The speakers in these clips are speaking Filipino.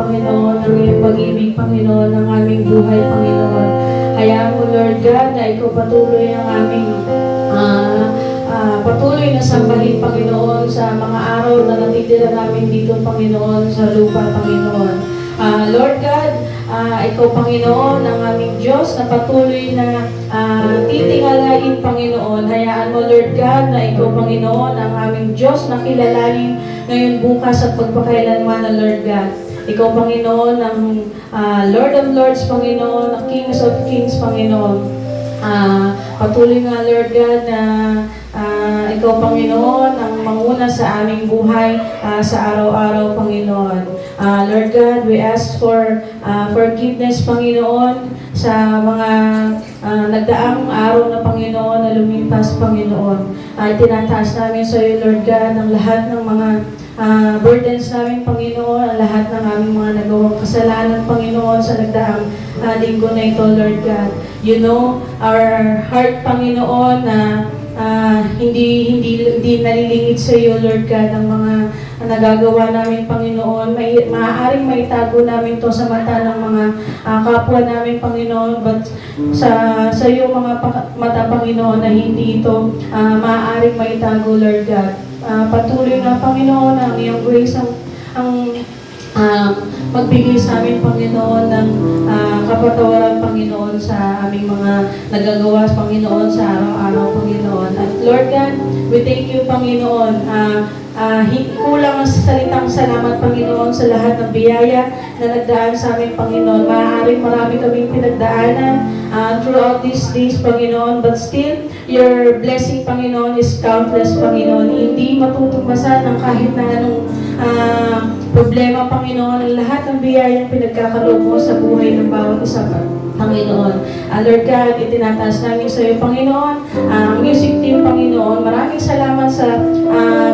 Panginoon, ng iyong pag-ibig, Panginoon, ng aming buhay, Panginoon. Hayaan mo, Lord God, na ikaw patuloy ang aming patuloy na sambahin, Panginoon, sa mga araw na natitira namin dito, Panginoon, sa lupa, Panginoon. Lord God, ikaw, Panginoon, ang aming Diyos na patuloy na titingalain, Panginoon. Hayaan mo, Lord God, na ikaw, Panginoon, ang aming Diyos na kilalanin ngayon, bukas at pagpakailanman na, Lord God. Ikaw, Panginoon, ang Lord of Lords, Panginoon, ang Kings of Kings, Panginoon. Patuloy nga, Lord God, na ikaw, Panginoon, ang manguna sa aming buhay sa araw-araw, Panginoon. Lord God, we ask for forgiveness, Panginoon, sa mga nagdaang araw na, Panginoon, na lumipas, Panginoon. Tinataas namin sa iyo, Lord God, ang lahat ng mga burdens namin, Panginoon, ang lahat ng aming mga nagawang kasalanan, Panginoon, sa nagdaang linggo na ito, Lord God. You know our heart, Panginoon, na hindi nalilingid sa iyo, Lord God, ang mga nagagawa namin, Panginoon. Maaaring maitago namin to sa mata ng mga kapwa namin, Panginoon, but sa iyo mga mata, Panginoon, na hindi ito maaaring maitago, Lord God. Patuloy na, Panginoon, ang iyong grace ang magbigay sa amin, Panginoon, ng kapatawaran, Panginoon, sa aming mga nagagawa, Panginoon, sa araw-araw, Panginoon. At Lord God, we thank you, Panginoon. Kulang ang salitang salamat, Panginoon, sa lahat ng biyaya na nagdaan sa amin, Panginoon. Maaaring marami kaming pinagdaanan throughout these days, Panginoon, but still, your blessing, Panginoon, is countless, Panginoon. Hindi matutugmasan ng kahit na anong problema, Panginoon. Lahat ng biyayang pinagkakaloob mo sa buhay ng bawat isa, Panginoon. Lord God, itinataas namin sa iyo, Panginoon, ang music team, Panginoon. Maraming salamat sa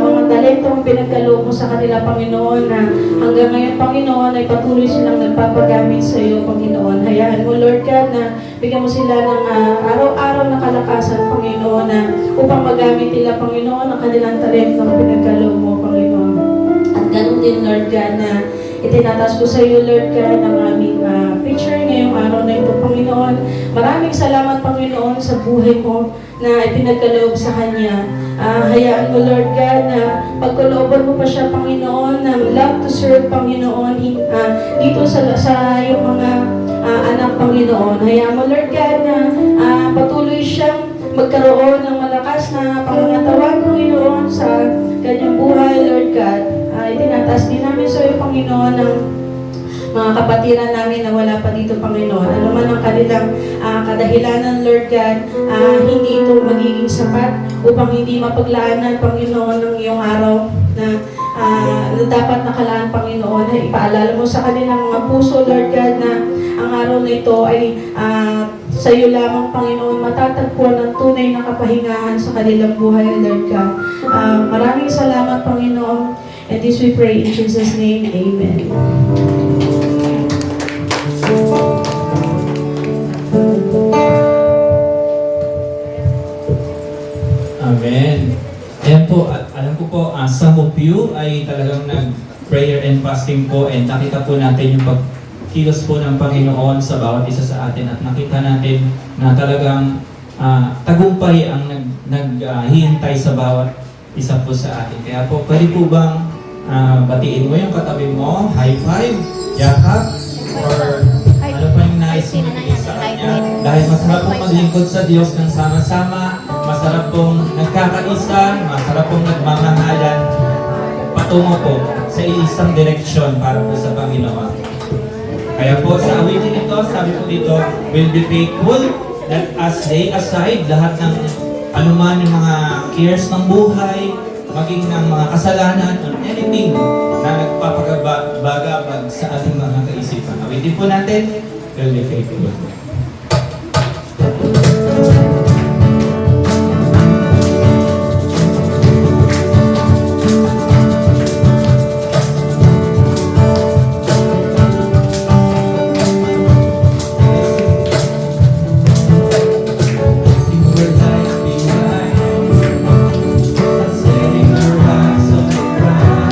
mga talentong pinagkaloob mo sa kanila, Panginoon, na hanggang ngayon, Panginoon, ay patuloy silang nagpapagamit sa iyo, Panginoon. Hayaan mo, Lord God, na bigyan mo sila ng araw-araw na kalakasan, Panginoon, na upang magamit nila, Panginoon, ang kanilang talentong pinagkaloob mo, Panginoon. At ganun din, Lord God, na itinataas ko sa iyo, Lord God, ang aming preacher ngayong araw na ito, Panginoon. Maraming salamat, Panginoon, sa buhay mo na ipinagkaloob sa Kanya. Hayaan mo, Lord God, na pagkalooban mo pa siya, Panginoon, ng love to serve, Panginoon, dito sa iyong mga anak, Panginoon. Hayaan mo, Lord God, na patuloy siyang magkaroon ng malakas na pangangatawan, Panginoon, sa kanyang buhay, Lord God. Itinataas din namin sa iyo, Panginoon, ng mga kapatiran namin na wala pa dito, Panginoon. Ano man ang kanilang kadahilanan, Lord God, hindi ito magiging sapat upang hindi mapaglaanan, Panginoon, ng iyong araw na dapat nakalaan, Panginoon. Ipaalala mo sa kanilang mga puso, Lord God, na ang araw na ito ay sa iyo lamang, Panginoon, matatagpuan ng tunay na kapahingahan sa kanilang buhay, Lord God. Maraming salamat, Panginoon. And this we pray in Jesus' name. Amen. Amen. Ayan po, at alam ko po, some of you ay talagang nag-prayer and fasting po, and nakita po natin yung pagkilos po ng Panginoon sa bawat isa sa atin, at nakita natin na talagang tagumpay ang naghihintay sa bawat isa po sa atin. Kaya po, pwede po bang batiin mo yung katabi mo, high five, yakap, or ano pa yung nais mo ibigay sa kanya. Dahil masarap pong maglingkod sa Diyos ng sama-sama, masarap pong nagkakaisa, masarap pong nagmamahalan, patungo po sa isang direksyon para po sa Panginoon. Kaya po sa awitin ito, sabi po dito, will be faithful, let us lay aside lahat ng anuman yung mga cares ng buhay, maging ng mga kasalanan, or anything na nagpapagabagabag sa ating mga kaisipan. Awitin po natin, will be faithful. Setting our hearts on fire.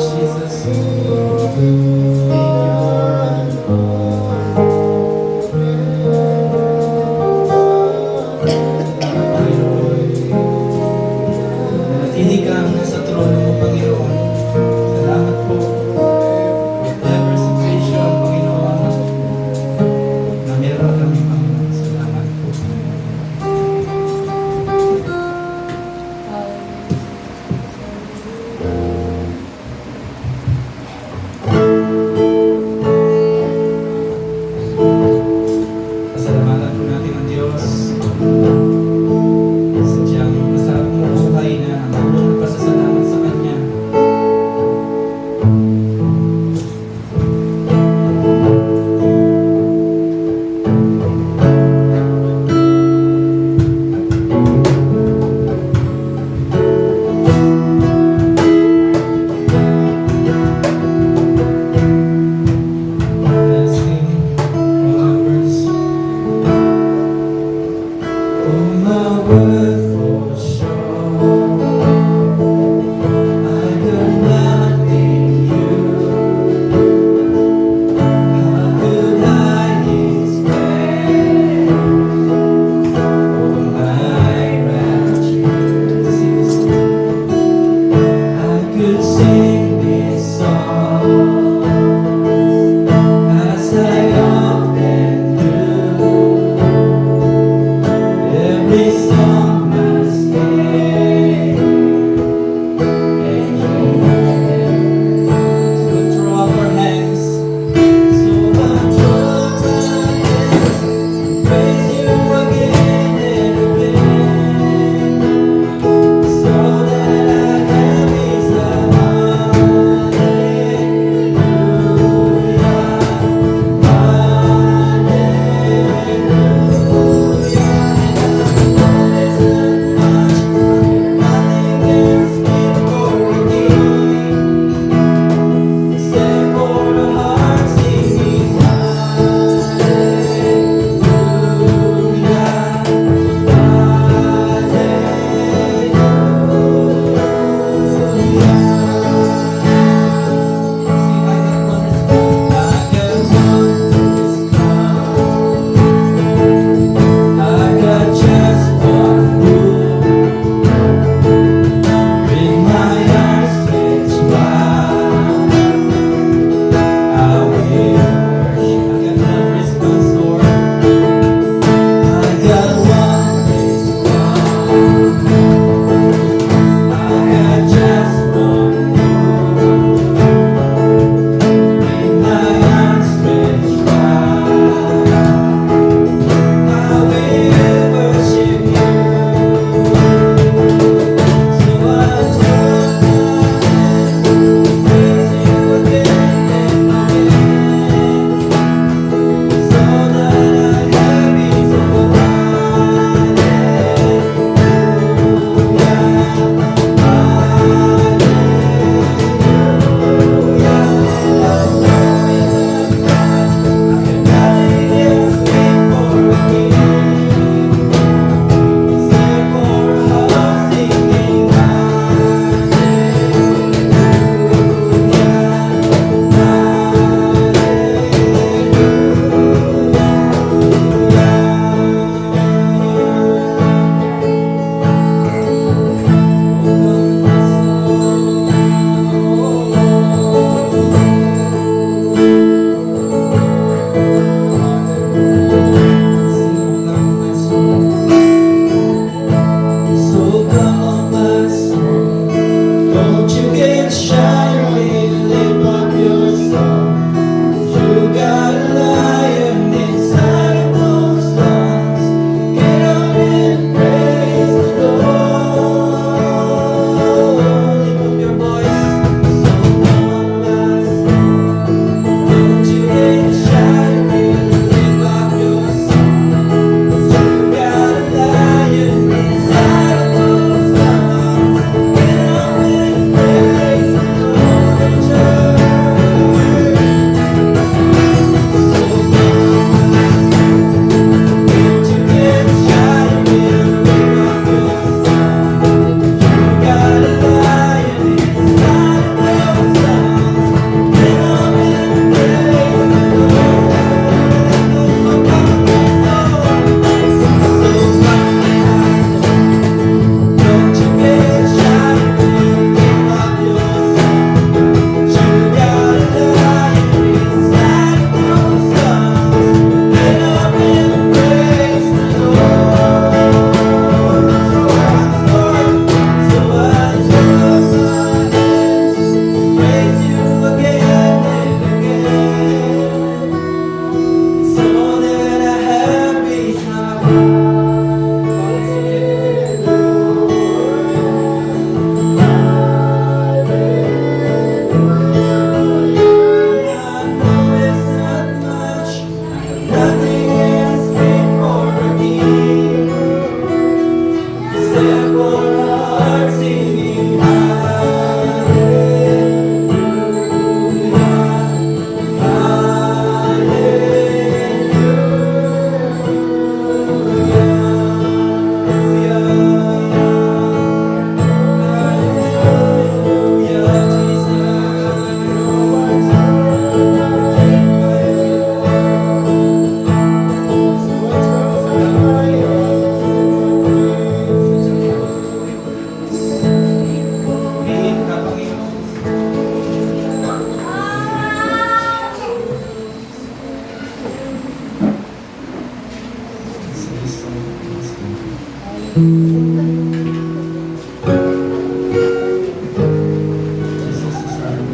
Jesus. Thank you, Lord. Panginoon, nanatili kang nasa trono mo, Panginoon. Salamat po. Whatever situation, Panginoon, na meron kami, Panginoon. Salamat po.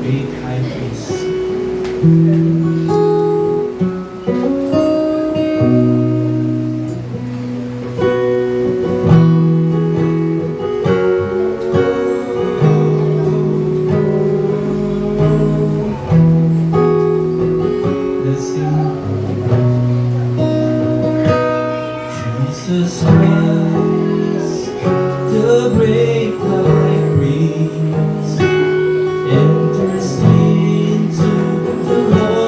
great high priest. Let's sing. Jesus Christ, the great high priest, enters into the Lord.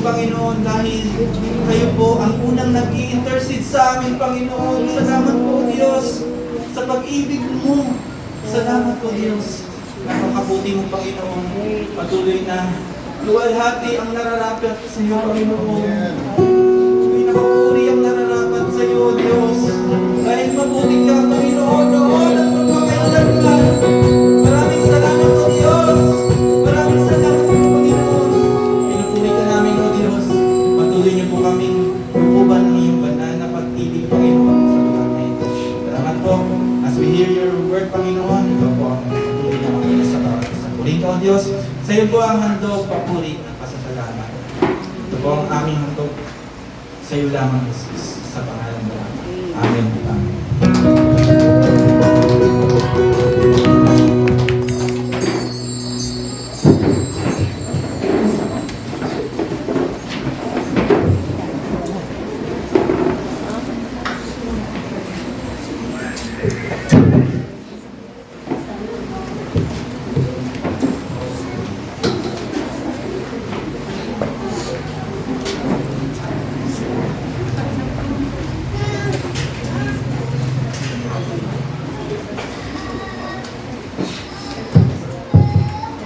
Panginoon, dahil kayo po ang unang nag-i-intercede sa amin, Panginoon. Salamat po, Diyos, sa pag-ibig mo. Salamat po, Diyos. Napakabuti mo, Panginoon. Patuloy na luwalhati ang nararapat sa iyo, Panginoon. Patuloy na papuri ang nararapat sa iyo, Diyos. Dahil mabuti ka, Panginoon, noon at magpakailanman. Maraming salamat po, Diyos. Maraming salamat po, Panginoon. Pinupuri ka namin, O Diyos. Patuloy niyo po kaming lukuban ng iyong banal na pag-ibig, Panginoon, sa lugar na ito. Salamat po. As we hear your word, Panginoon, ito po ang patuloy na makinig sa bawat isa. Purihin ka, O Diyos. Sa iyo po ang handog, papuri at pasasalamat. Ito po ang aming handog. Sa iyo lamang, Jesus, sa pangalan mo. Amen. Amen.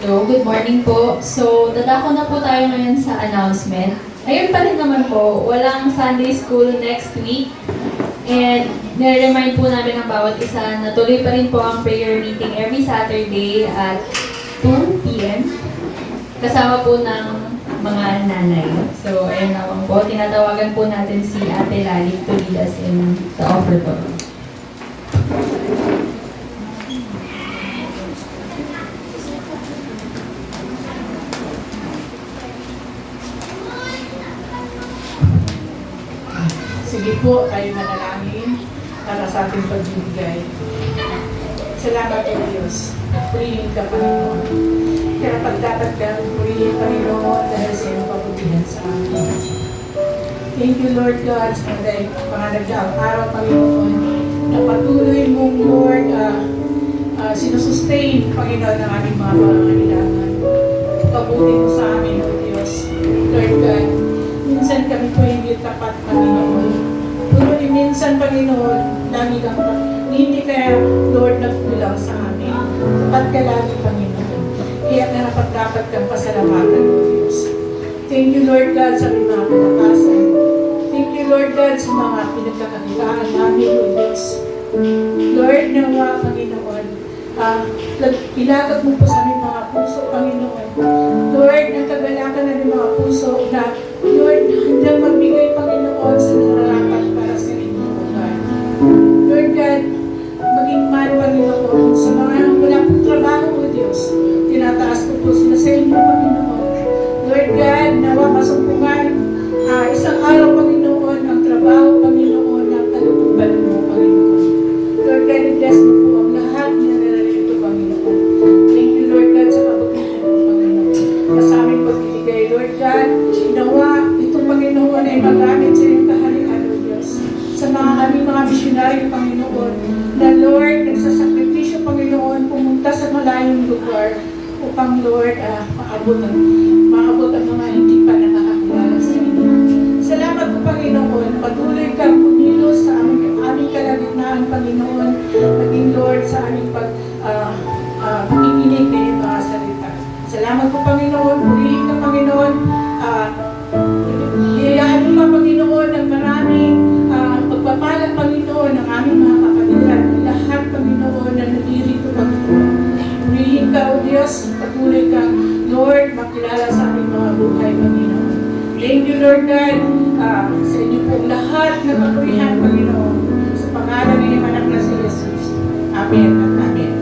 Hello, good morning po. So, dadako na po tayo ngayon sa announcement. Ayun pa rin naman po, walang Sunday school next week. And nire-remind po namin ang bawat isa na tuloy pa rin po ang prayer meeting every Saturday at 2 p.m. Kasama po ng mga nanay. So, ayun naman po, tinatawagan po natin si Ate Lali to lead us in the offertory. Sige po, tayo manalangin para sa ating pagbibigay. Salamat po, Diyos. Purihin ka, Panginoon. Karapat dapat ka, purihin, Panginoon, dahil sa iyong pabutihan sa amin. Thank you, Lord God, sa mga nagdaang araw, Panginoon, na patuloy mong, Lord, sinusustain, Panginoon, ang aming mga pangangailangan. Pabuti mo sa amin, O Diyos. Lord God, minsan kami po hindi tapat, Panginoon. Pero minsan, Panginoon, lagi kang hindi kaya, Lord, nagkulang sa amin. Tapat ka lagi, Panginoon. Kaya narapat dapat kang pasalamatan, O Diyos. Thank you, Lord God, sa aming mga kalakasan. Thank you, Lord God, sa mga pinagkakakitaan namin, O Diyos. Lord, nawa, Panginoon, ilagak mo po sa aming mga puso, Panginoon. Lord, ang kagalakan na ng mga puso na, Lord, handang magbigay, Panginoon, sa nararapat para sa inyo, God. Lord God, maging man, Panginoon, sa mga wala pong trabaho, O Diyos, tinataas ko po sila sa inyo, Panginoon. Lord God, nawa masumpungan, isang araw, Panginoon, ang trabaho, Panginoon, ng kalooban mo, Panginoon. Lord God, i-bless mo po ang lahat na nararito, Panginoon. Thank you, Lord God, sa kabutihan mo, Panginoon. Sa aming pagbibigay, Lord God, nawa, itong Panginoon ay magamit sa iyong kaharian, O Diyos. Sa mga aming mga misyonaryo, Panginoon, na Lord, nagsasakripisyo, Panginoon, pumunta sa malayong lugar upang, Lord, maabot ang mga hindi pa nakakakilala sa inyo. Salamat po, Panginoon. Patuloy kang kumilos sa aming kalagitnaan, Panginoon. Naging, Lord, sa aming pakikinig na iyong mga salita. Salamat po, Panginoon. Purihin ka, Panginoon. Iyayaan mo pa, Panginoon, ng maraming pagpapalang, Panginoon, ng aming mga kapatiran. Lahat, Panginoon, na nadirito, Panginoon. Purihin ka, O Diyos. Patuloy kang, Lord, makilala sa aming mga buhay, Panginoon. Thank you, Lord God, sa inyo pong lahat na kapurihan, Panginoon. Sa pangalan ng iyong anak na si Jesus. Amen at Amen.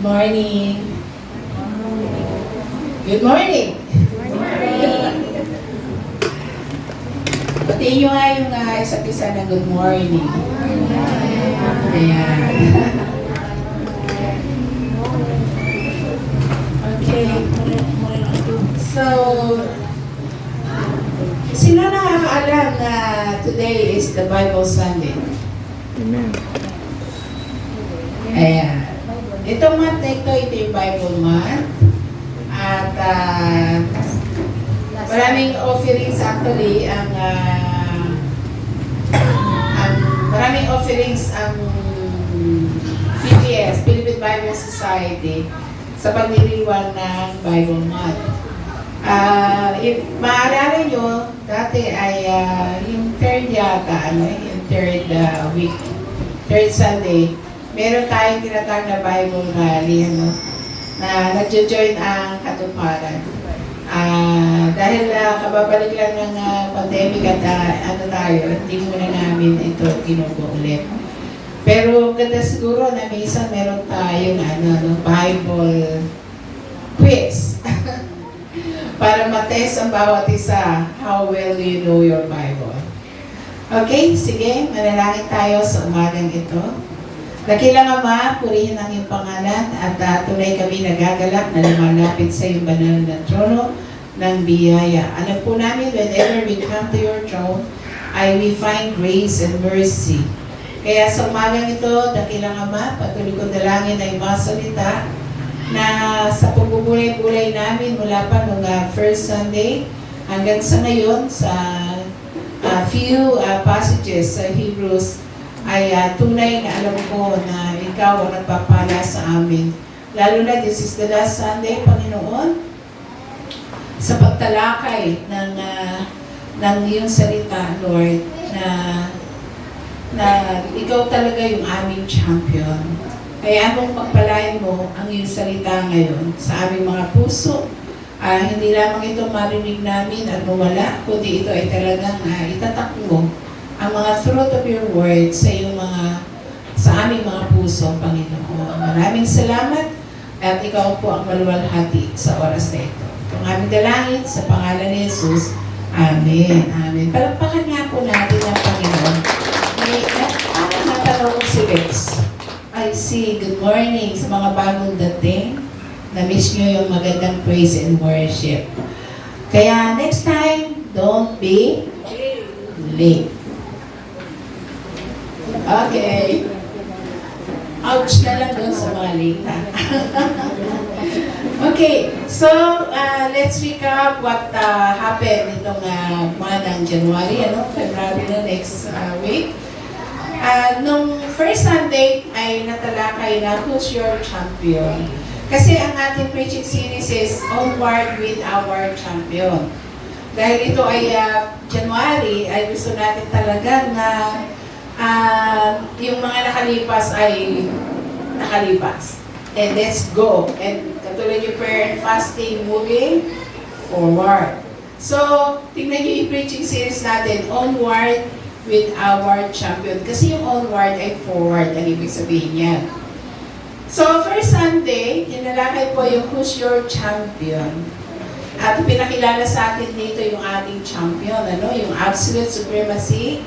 Good morning. Good morning. Batiin nyo nga yung isa't isa na good morning. Ayan. Okay. So, sino nakakaalam na today is the Bible Sunday? Amen. Ayan. Itong month na ito yung Bible month. At maraming offerings actually maraming offerings ang PBS, Philippine Bible Society sa pagdiriwang ng Bible month. Maalala nyo, dati ay yung third yata, yung third week, third Sunday, meron tayong tinatawag na Bible Rally, na nagjo-join ang katuparan. Dahil kababalik lang ng pandemic at tayo, hindi muna namin ito kinubo ulit. Pero ganda siguro na minsan meron tayong Bible quiz. Para matest ang bawat isa, how well do you know your Bible? Okay, sige, manalangin tayo sa umagang ito. Dakilang Ama, purihin ang iyong pangalan at tunay kami nagagalak na lumalapit sa iyong banal na trono ng biyaya. Alam po namin, whenever we come to your throne, we find grace and mercy. Kaya sa umagang ito, dakilang Ama, patuloy kong dalangin na yung mga salita na sa pagbubulay-bulay namin mula pa noong first Sunday hanggang sa ngayon sa few passages sa Hebrews ay tunay na alam ko na ikaw ang nagpapala sa amin. Lalo na this is the last Sunday, Panginoon, sa pagtalakay ng iyong salita, Lord, na ikaw talaga yung aming champion. Kaya mong pagpalain mo ang iyong salita ngayon sa aming mga puso. Hindi lamang ito marinig namin at mawala, kundi ito ay talagang itatakbo ang mga fruit of your word sa aming mga puso, Panginoon. Maraming salamat at ikaw po ang maluwalhati sa oras na ito. Itong aming dalangin sa pangalan ni Jesus. Amen. Amen. Palagpakan nga po natin ang Panginoon. Natanong ko si Rex. I see, good morning sa mga bagong dating. Na-miss nyo yung magandang praise and worship. Kaya next time, don't be late. Okay. Ouch na lang doon sa mga late. Okay, so let's recap what happened itong month ng January, February na next week. Nung first Sunday ay natalakay na Who's Your Champion? Kasi ang ating preaching series is Onward with Our Champion. Dahil ito ay January, ay gusto natin talaga na yung mga nakalipas ay nakalipas. And let's go. And katulad yung prayer and fasting, moving forward. So, tingnan nyo yung preaching series natin, Onward with Our Champion. Kasi yung onward ay forward, ang ibig sabihin niya. So, first Sunday, tinalakay po yung Who's Your Champion. At pinakilala sa atin dito yung ating champion, yung absolute supremacy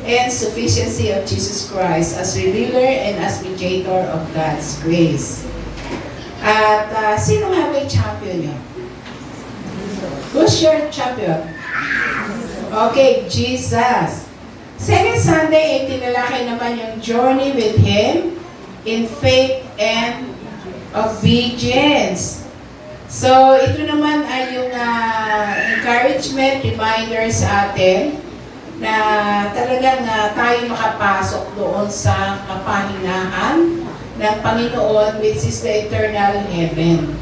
and sufficiency of Jesus Christ as revealer and as mediator of God's grace. At sino nga ba yung champion nyo? Who's your champion? Okay, Jesus. Second Sunday, tinalakay naman yung journey with Him in faith and obedience. So, ito naman ay yung encouragement, reminder sa atin na talagang tayo makapasok doon sa kapahinahan ng Panginoon, which is the eternal heaven.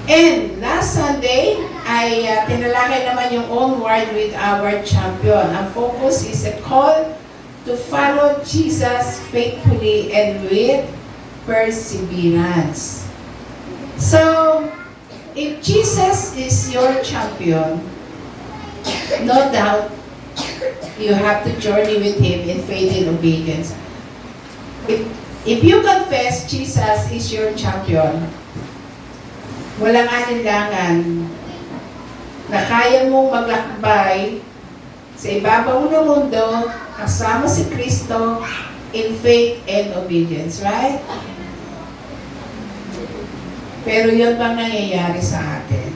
And last Sunday ay tinalakay naman yung Onward with Our Champion. Ang focus is a call to follow Jesus faithfully and with perseverance. So, if Jesus is your champion, no doubt, you have to journey with Him in faith and obedience. If you confess Jesus is your champion, walang alinlangan na kaya mong maglakbay sa ibabaw ng mundo kasama si Kristo in faith and obedience, right? Pero yun bang nangyayari sa atin?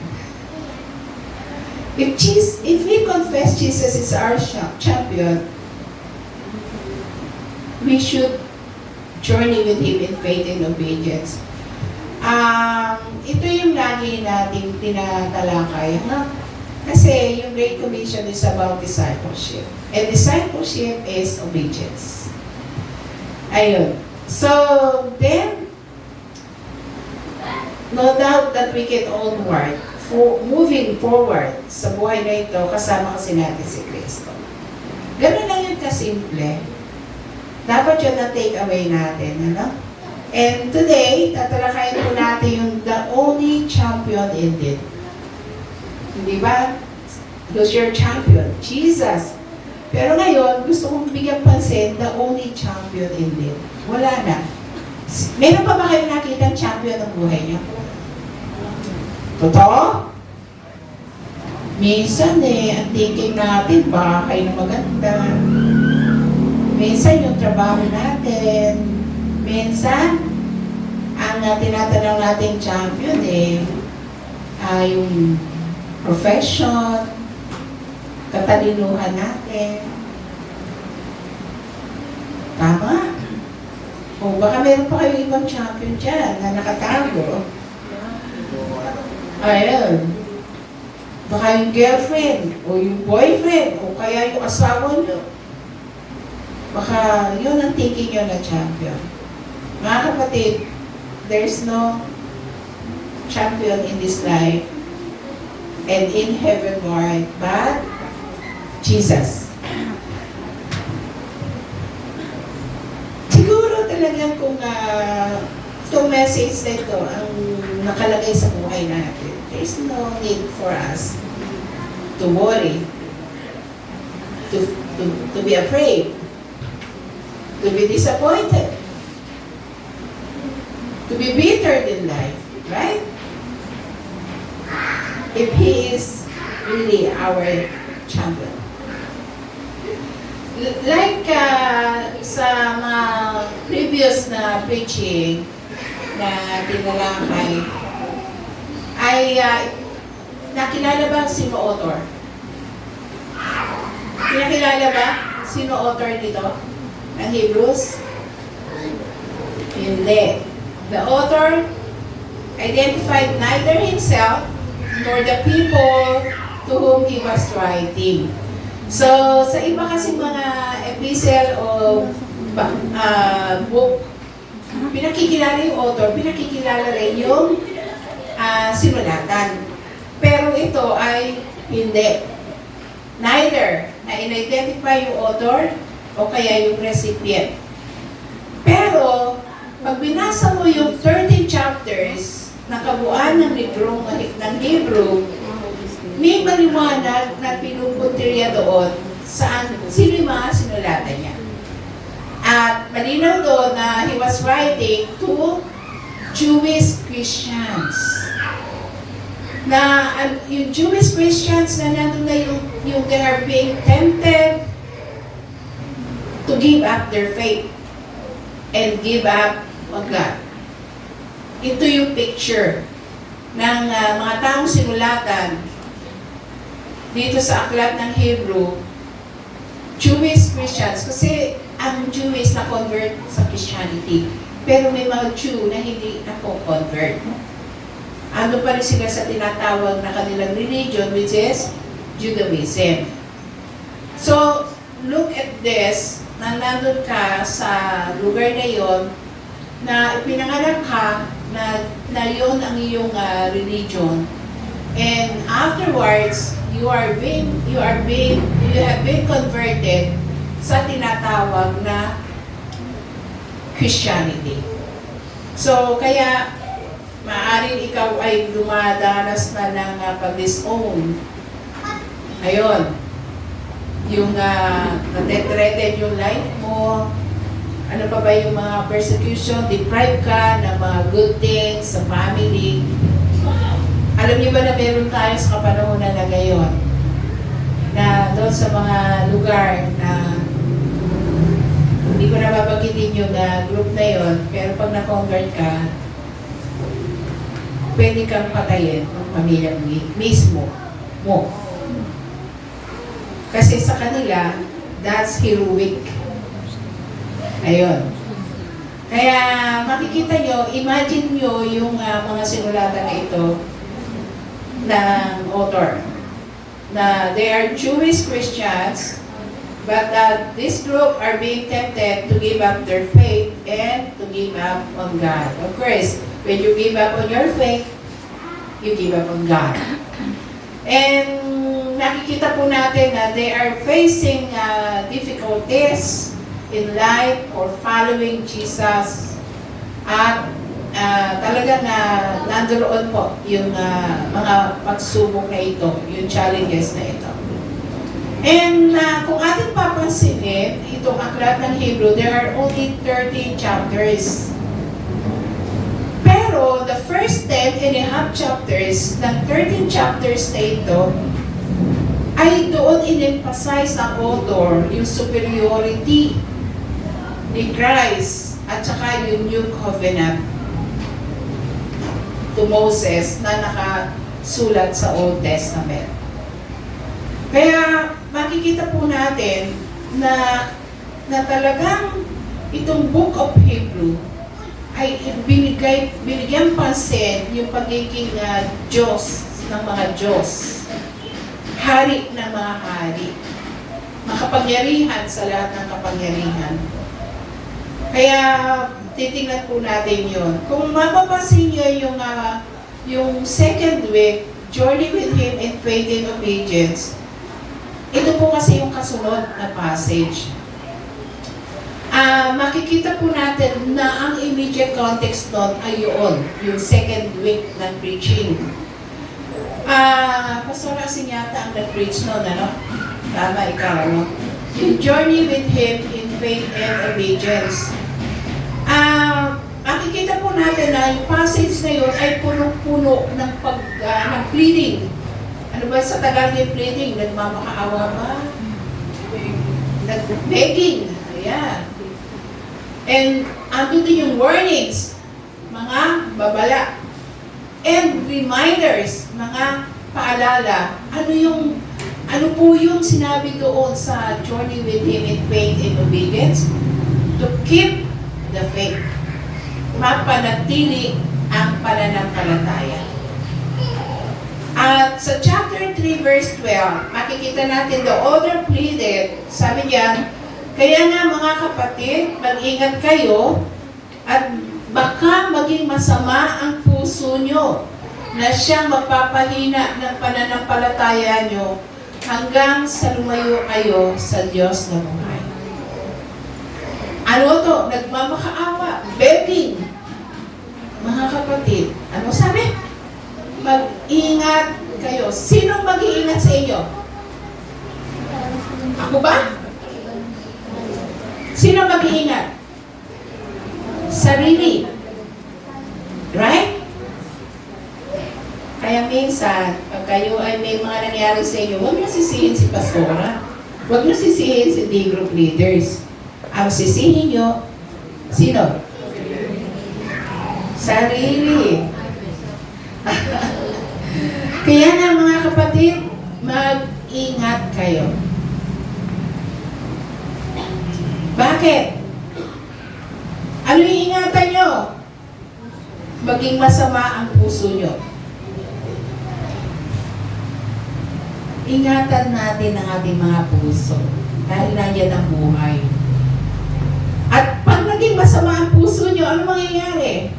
If we confess Jesus is our champion, we should journey with Him in faith and obedience. Ito yung lagi nating tinatalakay, no? Kasi yung Great Commission is about discipleship. And discipleship is obedience. Ayun. So, then, no doubt that we can onward, moving forward sa buhay na ito, kasama kasi natin si Kristo. Ganun lang yun kasimple. Dapat yun na take away natin, ano? And today, tatalakayin po natin yung the only champion indeed. Hindi ba? Who's your champion? Jesus. Pero ngayon, gusto kong bigyan pansin, the only champion indeed. Wala na. Meron pa ba kayo nakitang champion ng buhay niyo? Totoo? Minsan ang thinking natin, baka kayo na maganda. Minsan yung trabaho natin. Minsan, ang tinatanong nating champion yung profession, katalinuhan natin. Tama? O baka meron pa kayo ibang champion dyan na nakatago. Ayun. Baka yung girlfriend, o yung boyfriend, o kaya yung asawa nyo. Baka yun ang thinking nyo na champion. Mga kapatid, there's no champion in this life and in heavenward but Jesus. Siguro talagang kung itong message na ito ang nakalagay sa buhay natin, there's no need for us to worry, to be afraid, to be disappointed, to be bitter in life, right? If He is really our champion. Like sa mga previous na preaching na tinalakay, ay nakilala ba sino author? Nakilala ba sino author dito ng Hebrews? Hindi. The author identified neither himself nor the people to whom he was writing. So, sa iba kasi mga epistle o book, pinakikilala yung author, pinakikilala rin yung sinulatan. Pero ito ay hindi. Neither na in-identify yung author o kaya yung recipient. Pero, pag binasa mo yung 13 chapters na kabuuan ng libro ng Hebrew, may maliwanag na pinupuntirya doon sino yung mga sinulatan niya. At malinaw doon na he was writing to Jewish Christians. Na yung Jewish Christians na nandun na yung they are being tempted to give up their faith and give up on God. Ito yung picture ng mga taong sinulatan dito sa aklat ng Hebrew, Jewish Christians. Kasi ang Jewish na convert sa Christianity. Pero may mga Jew na hindi na convert. Ano pa rin sila sa tinatawag na kanilang religion, which is Judaism. So, look at this, na nandun ka sa lugar na yon, na ipinanganak ka na yun ang iyong religion. And afterwards, you have been converted sa tinatawag na Christianity. So, kaya maaaring ikaw ay dumadanas na ng pag-disown. Ayun. Yung natetreten yung life mo, Ano pa ba yung mga persecution, deprive ka ng mga good things sa family. Alam niyo ba na meron tayo sa kapanahonan na ngayon na doon sa mga lugar na hindi ko na babanggitin yung group na yon, pero pag na-convert ka, pwede kang patayin ng pamilya mismo mo. Kasi sa kanila, that's heroic. Ayun. Kaya makikita nyo, imagine nyo yung mga sinulatan na ito ng author. Na they are Jewish Christians, but this group are being tempted to give up their faith and to give up on God. Of course, when you give up on your faith, you give up on God. And nakikita po natin na they are facing difficulties in life or following Jesus. At talaga na nandoon po yung mga pagsubok na ito, yung challenges na ito. And kung ating papansinin, itong aklat ng Hebrew, there are only 13 chapters. Pero the first 10.5 chapters ng 13 chapters na ito, ay doon in-emphasize ng author yung superiority ni Christ at saka yung New Covenant to Moses na nakasulat sa Old Testament. Kaya makikita po natin na talagang itong Book of Hebrew ay binigyan pansin yung pagiging Diyos ng mga Diyos, hari ng mga hari, makapangyarihan sa lahat ng kapangyarihan. Kaya titingnan po natin yun. Kung mapapansin nyo yung second week, Journey with Him in Faith and Obedience, ito po kasi yung kasunod na passage. Makikita po natin na ang immediate context doon ay yung second week ng preaching. Pastor Asin yata ang nag-preach noon, ano? Tama, ikaw, ano? Yung Journey with Him in Faith and Obedience. Makikita po natin na yung passage na yun ay puno-puno ng ng pleading. Ano ba sa Tagalog yung pleading? Nagmamakaawa ba? Nag-begging. Ayan. And ando din yung warnings, mga babala. And reminders, mga paalala. Ano po yung sinabi doon sa Journey with Him in Faith and Obedience? To keep the faith. Mapanatili ang pananampalataya. At sa chapter 3 verse 12, makikita natin the author pleaded, sabi niya, kaya nga mga kapatid, mag-ingat kayo at baka maging masama ang puso nyo na siyang mapapahina ng pananampalataya nyo hanggang sa lumayo kayo sa Diyos na buhay. Ano to? Nagmamakaawa, begging. Mga kapatid, ano sabi? Mag-ingat kayo. Sinong mag-iingat sa inyo? Ako ba? Sino mag-iingat? Sarili. Right? Kaya minsan, pag kayo ay may mga nangyari sa inyo, huwag nyo sisihin si pastora. Huwag nyo sisihin si D-group leaders. Ang sisihin nyo, sino? Sarili. Kaya nga mga kapatid, mag-ingat kayo. Bakit? Ano yung ingatan nyo? Maging masama ang puso nyo. Ingatan natin ang ating mga puso. Dahil nandiyan ang buhay. At pag naging masama ang puso nyo, ano mangyayari?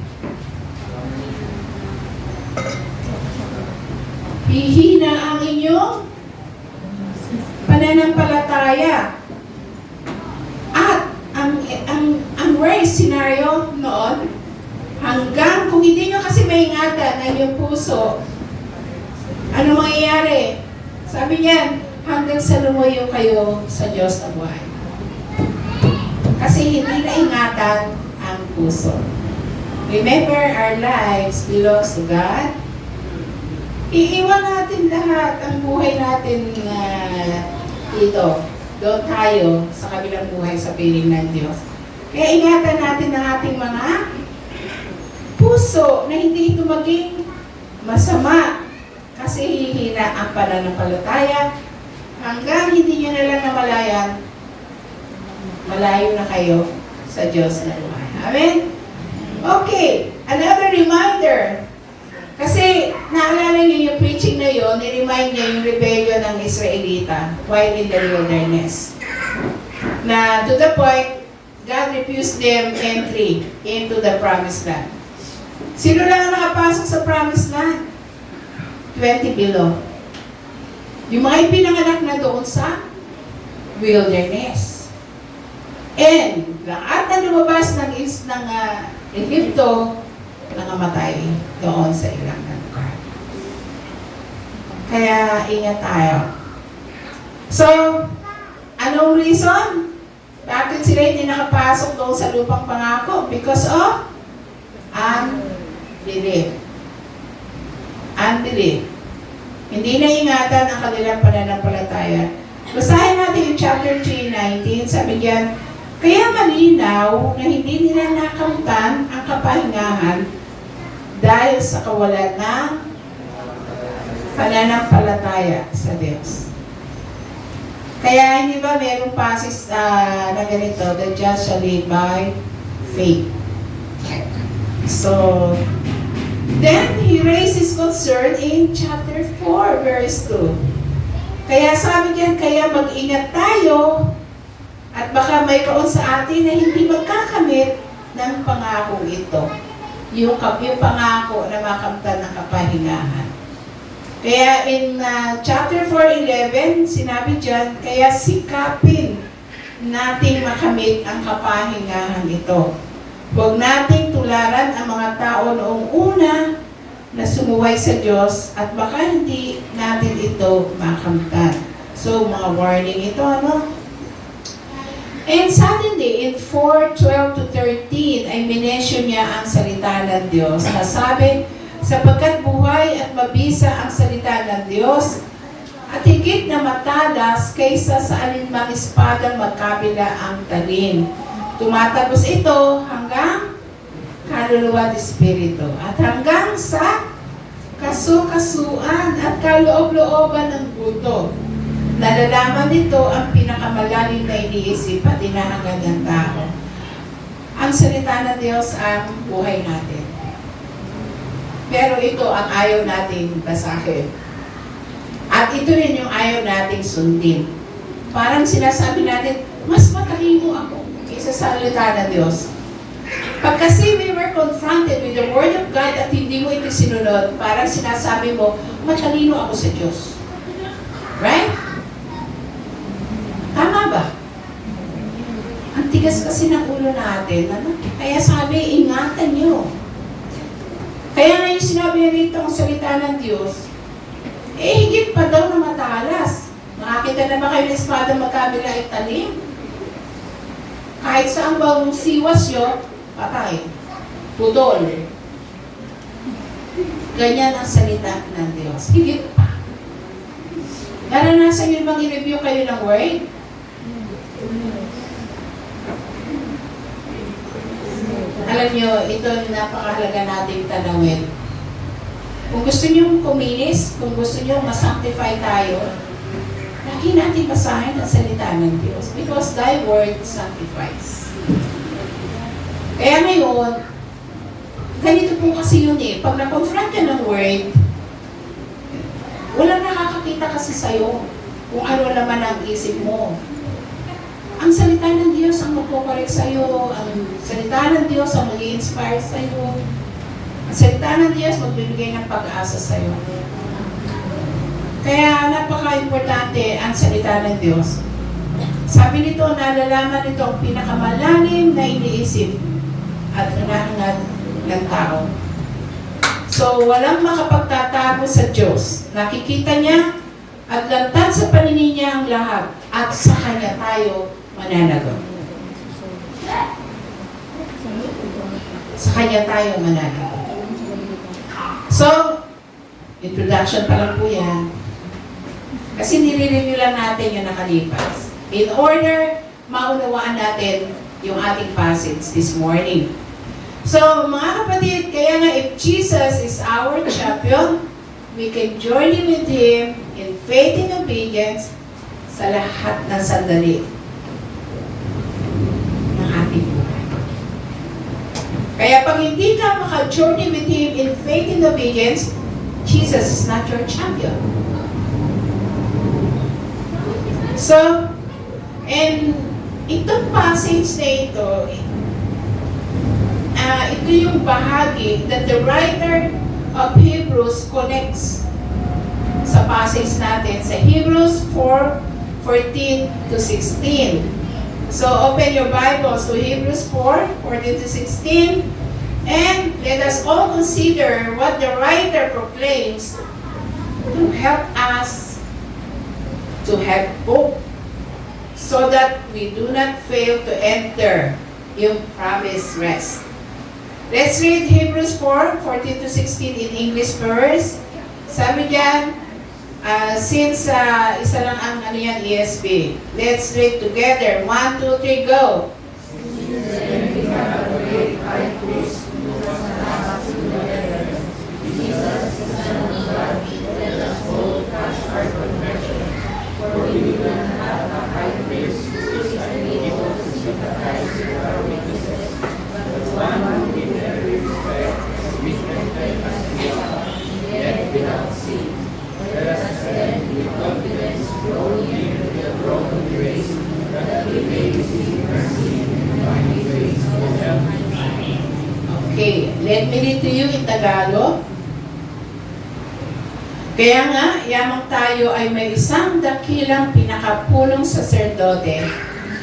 Hihina ang inyong pananampalataya. At ang worst scenario noon, hanggang kung hindi nyo kasi maingatan ang inyong puso, ano mangyayari? Sabi niyan, hanggang sa lumayo kayo sa Diyos na buhay. Kasi hindi naingatan ang puso. Remember, our lives belongs to God. Iiwan natin lahat ang buhay natin dito. Doon tayo sa kabilang buhay sa piling ng Diyos. Kaya ingatan natin ang ating mga puso na hindi ito maging masama. Kasi hihina ang pananampalataya hanggang hindi nyo na lang namalayan, malayo na kayo sa Diyos na buhay. Amen? Okay, another reminder. Kasi naalala niyo yung preaching na yun, ni-remind niya yung rebellion ng Israelita while in the wilderness. Na to the point, God refused them entry into the promised land. Sino lang ang nakapasok sa promised land? 20 below. Yung mga ipinanganak na doon sa wilderness. And lahat na lumabas ng Egypto, nangamatay doon sa ilang lugar. Kaya ingat tayo. So, anong reason? Bakit sila hindi nakapasok doon sa lupang pangako? Because of unbelief. Unbelief. Hindi na ingatan ang kanilang pananampalataya. Basahin natin yung chapter 3:19. Sabi diyan, kaya malinaw na hindi nila nakamtan ang kapahingahan dahil sa kawalan ng pananampalataya sa Diyos. Kaya hindi ba mayroong passage na ganito, the just shall live by faith. So, then he raised his concern in chapter 4, verse 2. Kaya sabi diyan, kaya mag-ingat tayo at baka mayroon sa atin na hindi magkakamit ng pangakong ito. Yung pangako na makamtan ng kapahingahan. Kaya in chapter 4:11, sinabi diyan, kaya sikapin nating makamit ang kapahingahan ito. Huwag nating tularan ang mga tao noong una na sumuway sa Diyos at baka hindi natin ito makamtan. So, mga warning ito, ano? And suddenly, in 4:12 to 13, ay minention niya ang salita ng Diyos. Nasabi, sapagkat buhay at mabisa ang salita ng Diyos, at higit na matalas kaysa sa alinmang espadang magkabila ang talin. Tumatapos ito hanggang kaluluwa at espiritu, at hanggang sa kasukasuan at kaloob-looban ng buto. Nalalaman nito ang pinakamalalim na iniisip at hinahangad ng tao. Ang salita ng Diyos ang buhay natin. Pero ito ang ayaw nating basahin. At ito rin yung ayaw nating sundin. Parang sinasabi natin, mas matalino ako kaysa sa salita ng Diyos. Pag kasi we were confronted with the Word of God at hindi mo ito sinunod, parang sinasabi mo, matalino ako sa Diyos. Right? Tama ba? Ang tigas kasi ng ulo natin. Ano? Kaya sabi, ingatan nyo. Kaya nga yung sinabi rito ang salita ng Diyos, higit pa daw na matalas. Nakakita na ba kayo ng espada magkabila ay talim? Kahit saan ba siwas yun, patay. Putol. Ganyan ang salita ng Diyos. Higit pa. Naranasan nyo bang i-review kayo ng Word? Alam nyo, ito napakahalaga nating tanawin. Kung gusto nyo kuminis, kung gusto nyo masanctify tayo, lagi natin basahin ang salita ng Diyos because thy word sanctifies. Kaya ngayon, ganito po kasi yun eh. Pag na-confront ka ng word, walang nakakakita kasi sa'yo kung ano naman ang isip mo. Ang salita ng Diyos ang magkukorek sa'yo, ang salita ng Diyos ang mag-i-inspire sa'yo, ang salita ng Diyos magbibigay ng pag-asa sa'yo. Kaya napaka-importante ang salita ng Diyos. Sabi nito, nalalaman nito ang pinakamalalim na iniisip at hinahangad ng tao. So, walang makapagtatago sa Diyos. Nakikita niya at lantad sa paningin niya ang lahat at sa Kanya tayo mananagot. Sa Kanya tayo mananalig. So, introduction pa lang po yan. Kasi nire-review lang natin yung nakalipas. In order, maunawaan natin yung ating passage this morning. So, mga kapatid, kaya nga if Jesus is our champion, we can journey with Him in faith and obedience sa lahat ng sandali ng ating buhay. Kaya pag hindi ka maka-journey with Him in faith and obedience, Jesus is not your champion. So, and itong passage na ito, ito yung bahagi that the writer of Hebrews connects sa passage natin sa Hebrews 4:14 to 16. So open your Bibles to Hebrews 4:14 to 16, and let us all consider what the writer proclaims to help us to have hope so that we do not fail to enter yung promised rest. Let's read Hebrews 4:14 to 16 in English first. Sabi diyan, since isa lang ang ESV. Let's read together. 1, 2, 3, go! Okay, let me read to you in Tagalog. Kaya nga, yamang tayo ay may isang dakilang pinakapulong saserdote,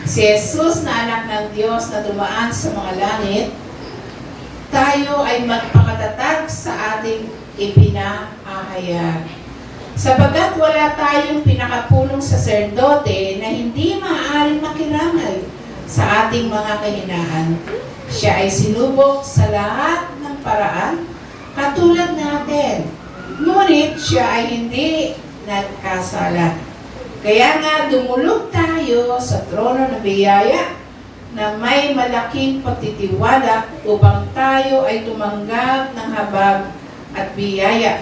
si Jesus na anak ng Diyos na dumaan sa mga langit. Tayo ay magpakatatag sa ating ipinahahayag. Sapagkat wala tayong pinakapulong saserdote na hindi maaaring makiramay sa ating mga kahinaan. Siya ay sinubok sa lahat ng paraan katulad natin. Ngunit siya ay hindi nagkasala. Kaya nga dumulog tayo sa trono ng biyaya na may malaking pagtitiwala upang tayo ay tumanggap ng habag at biyaya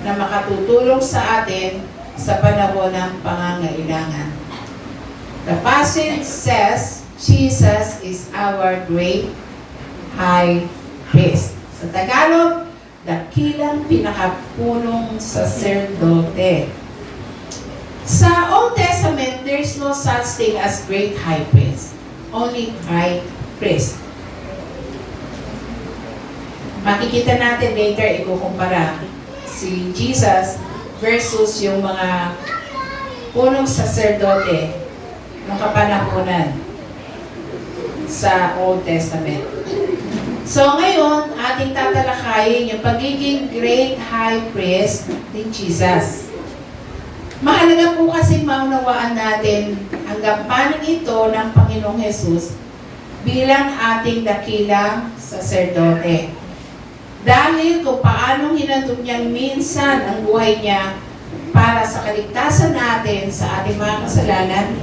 na makatutulong sa atin sa panahon ng pangangailangan. The passage says, Jesus is our great high priest. Sa Tagalog, dakilang pinakapulong saserdote. Sa Old Testament, there's no such thing as great high priest. Only high priest. Makikita natin later, ikukumpara si Jesus versus yung mga punong saserdote ng kapanahunan sa Old Testament. So ngayon, ating tatalakayin yung pagiging great high priest ni Jesus. Mahalaga po kasi maunawaan natin ang gampanin ito ng Panginoong Jesus bilang ating dakilang saserdote. Dahil kung paanong hinandog niyang minsan ang buhay niya para sa kaligtasan natin sa ating mga kasalanan,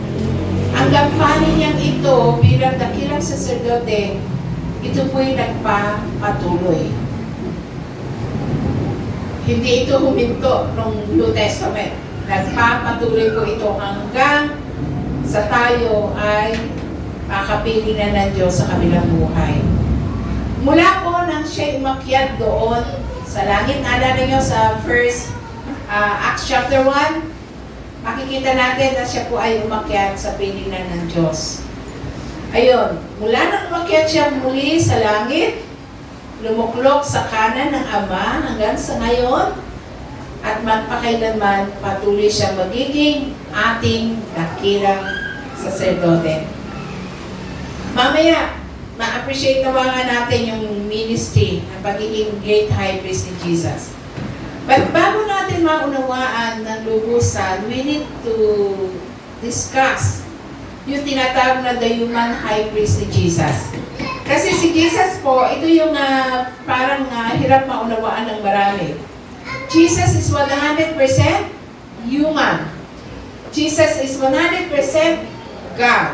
ang gampanin niyang ito bilang dakilang saserdote, ito po'y nagpapatuloy. Hindi ito huminto ng New Testament. Nagpapatuloy po ito hanggang sa tayo ay makapili na ng Diyos sa kabilang buhay. Mula po nang siya umakyat doon sa langit, naalala niyo sa Acts chapter 1, makikita natin na siya po ay umakyat sa piling ng Diyos. Ayun, mula nang umakyat siya muli sa langit, lumuklok sa kanan ng Ama hanggang sa ngayon, at magpakailanman patuloy siya magiging ating dakilang saserdote. Mamaya, ma-appreciate naman nga natin yung ministry ng pagiging great high priest ni Jesus. But bago natin maunawaan ng lubusan, we need to discuss yung tinatawag na the human high priest ni Jesus. Kasi si Jesus po, ito yung parang hirap maunawaan ng marami. Jesus is 100% human. Jesus is 100% God.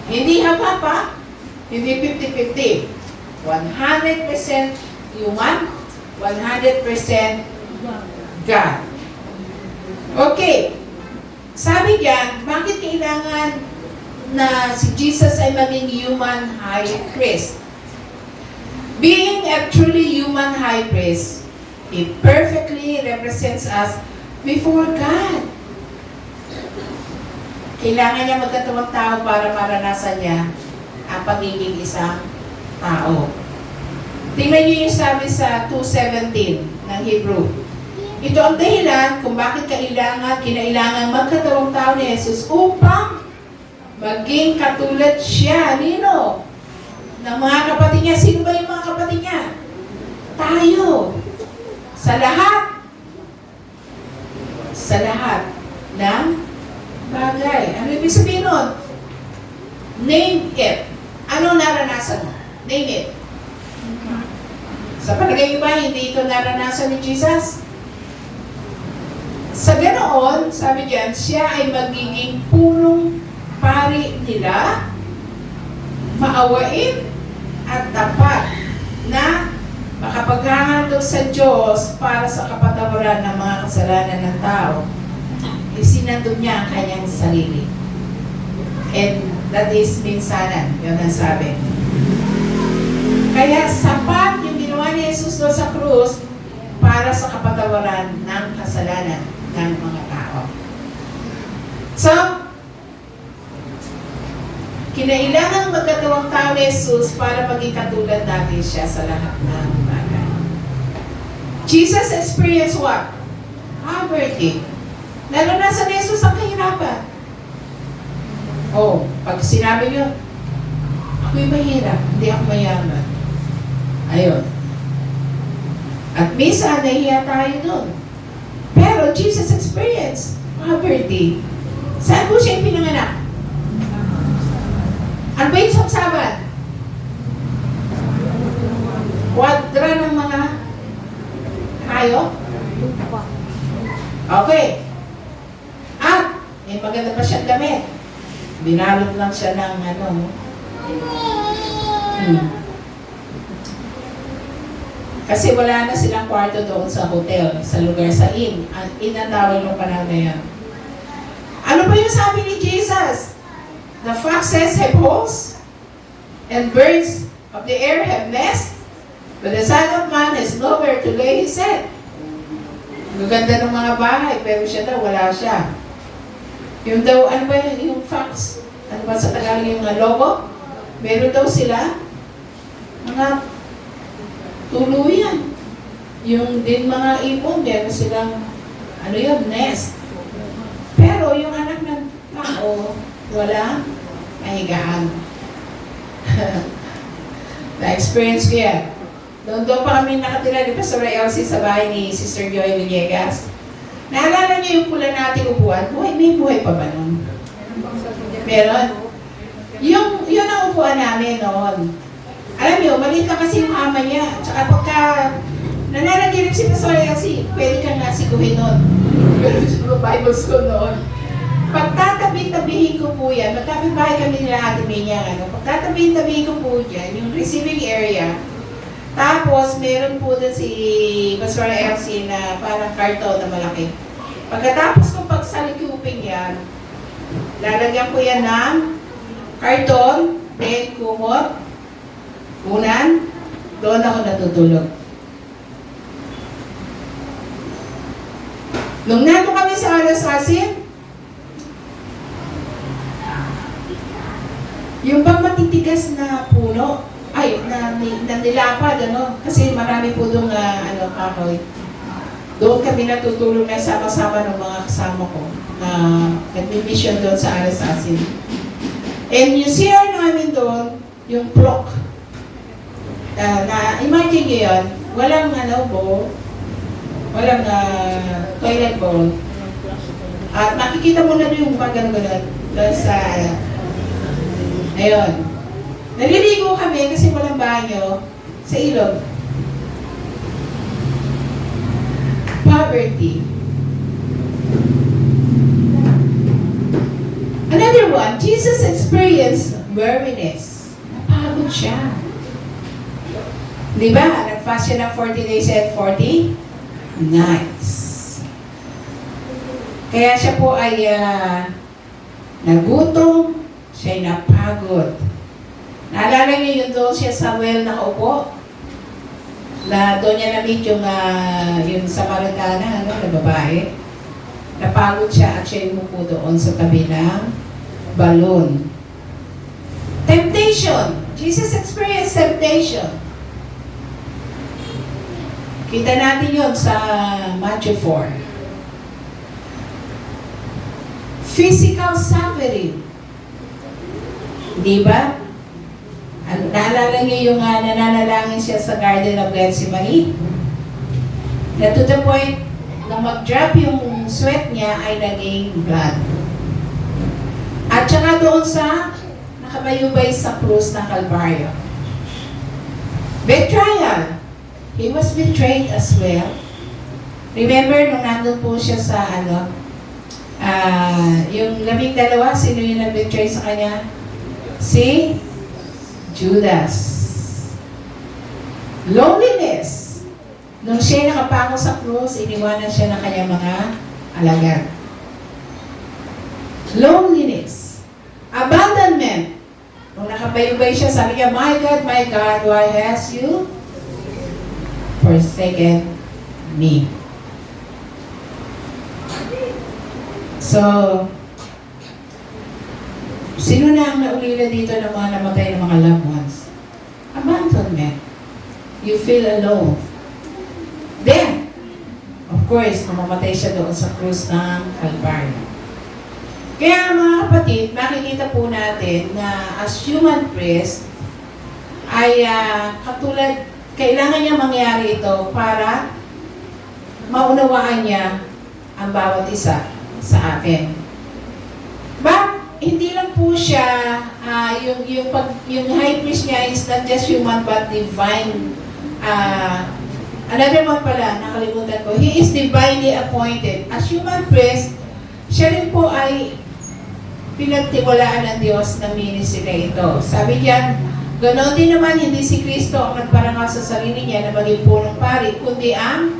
Hindi hapa, hindi 50-50. 100% human, 100% God. Okay. Sabi diyan, bakit kailangan na si Jesus ay maging human high priest? Being a truly human high priest, He perfectly represents us before God. Kailangan niya magkatawang tao para maranasan niya ang pagiging isang tao. Tingnan niyo yung sabi sa 2:17 ng Hebrew. Ito ang dahilan kung bakit kinailangan magkatawang tao ni Jesus upang maging katulad siya. Nino? Ng mga kapatid niya. Sino ba yung mga kapatid niya? Tayo. Sa lahat ng bagay. Ano ibig sabihin nun? Name it. Ano naranasan mo? Name it. Sa palagay mo ba, hindi ito naranasan ni Jesus? Sa ganoon, sabi diyan, siya ay magiging punong pari nila, maawain at tapat na makapaghahandog sa Diyos para sa kapatawaran ng mga kasalanan ng tao. Isinandog niya ang kanyang sarili. And that is minsanan, yun ang sabi. Kaya sapat yung ginawa ni Jesus doon sa krus para sa kapatawaran ng kasalanan ng mga tao. So, kinailangan magkatawang tao ni Jesus para maging katulad natin siya sa lahat ng bagay. Jesus experienced what? Poverty. Naranasan ni Jesus ang kahirapan. Oh, pag sinabi niyo, ako'y mahirap, hindi ako mayaman. Ayun. At minsan, nahiya tayo doon. Pero Jesus experienced poverty. Saan po siya pinanganak? Ano ba yung sabsaban? Kwadra ng mga hayop? Okay. At, may maganda pa siyang damit. Binalot lang siya ng Kasi wala na silang kwarto doon sa hotel, sa lugar sa inn. Ang inn ang tawag ng panahon na yan. Ano ba yung sabi ni Jesus? The foxes have holes, and birds of the air have nests, but the Son of Man has nowhere to lay his head. Gaganda ng mga bahay, pero siya daw, wala siya. Yung daw, ano ba yung fox? Ano ba sa Tagalog yung lobo? Meron daw sila mga tuluyan. Yung din mga ipon, meron silang, nest. Pero yung anak ng tao, wala mahigaan. Na-experience ko yan. Doon pa kami nakatira ni Pastor Elsie sa bahay ni Sister Joy Villegas. Naalala niyo yung pula nating upuan? May buhay pa ba nun? Meron. Yun ang upuan namin noon. Alam niyo, maliit na kasi yung kama niya. Tsaka pagka nananaginip si Pastor Elsie, pwede kang nasiguhin nun. Pero sa Bible school noon. Pagtatabi-tabihin ko po yan, magkapit-bahay kami nila Ate Minya, pagtatabi-tabihin ko po dyan, yung receiving area, tapos meron po doon si Pastor Elsie na parang karton na malaki. Pagkatapos ko pagsalikupin yan, lalagyan ko yan ng karton, then kumot, unan, doon ako natutulog. Nung nato kami sa Alasasin, yung bang matitigas na puno, na nilapad, kasi marami po doon kahoy. Doon kami natutulog na sama-sama ng mga kasama ko na nag-mission doon sa Alasasin. And yung CR namin doon, yung block, imagine nyo yun, walang bowl, walang toilet bowl. At makikita mo na doon yung pag gano'n doon sa ayun. Naliligo kami kasi walang banyo sa ilog. Poverty. Another one, Jesus experienced weariness. Napagod siya. Di ba? Nag-fast siya ng 40 days and 40 nights. Kaya siya po ay nagutom, siya'y napagod. Naalala niyo yung doon siya sa well nakaupo? Na doon niya na-meet yung Samaritana, na babae. Napagod siya at siya'y umupo doon sa tabi ng balon. Temptation. Jesus experienced temptation. Kita natin yun sa Matthew 4. Physical suffering. Di ba? Naalala niyo yung nananalangin siya sa Garden of Gethsemane? Na to the point na mag-drop yung sweat niya ay naging blood. At saka doon sa nakabayubay sa krus ng Kalbaryo. Betrayal. He was betrayed as well. Remember nung nandun po siya sa yung 12, sino yung nag-betray sa kanya? Si Judas. Loneliness. Nung siya nakapako sa krus, iniwanan siya ng kanyang mga alagad. Loneliness. Abandonment. Nung nakabayubay siya, sabi niya, my God, why has you forsaken me? So, sino na ang naulila dito ng mga namatay ng mga loved ones? Abandonment. You feel alone. Then, of course, namamatay siya doon sa krus ng Calvary. Kaya mga kapatid, makikita po natin na as human priest, ay katulad, kailangan niya mangyari ito para maunawaan niya ang bawat isa sa atin. But, hindi lang po siya, yung high priest niya is not just human but divine. Another one pala, nakalimutan ko, he is divinely appointed. As human priest, siya rin po ay pinagtiwalaan ng Diyos na ministry na ito. Sabi niya, ganoon din naman, hindi si Kristo ang nagparangal sa sarili niya na maging punong pari, kundi ang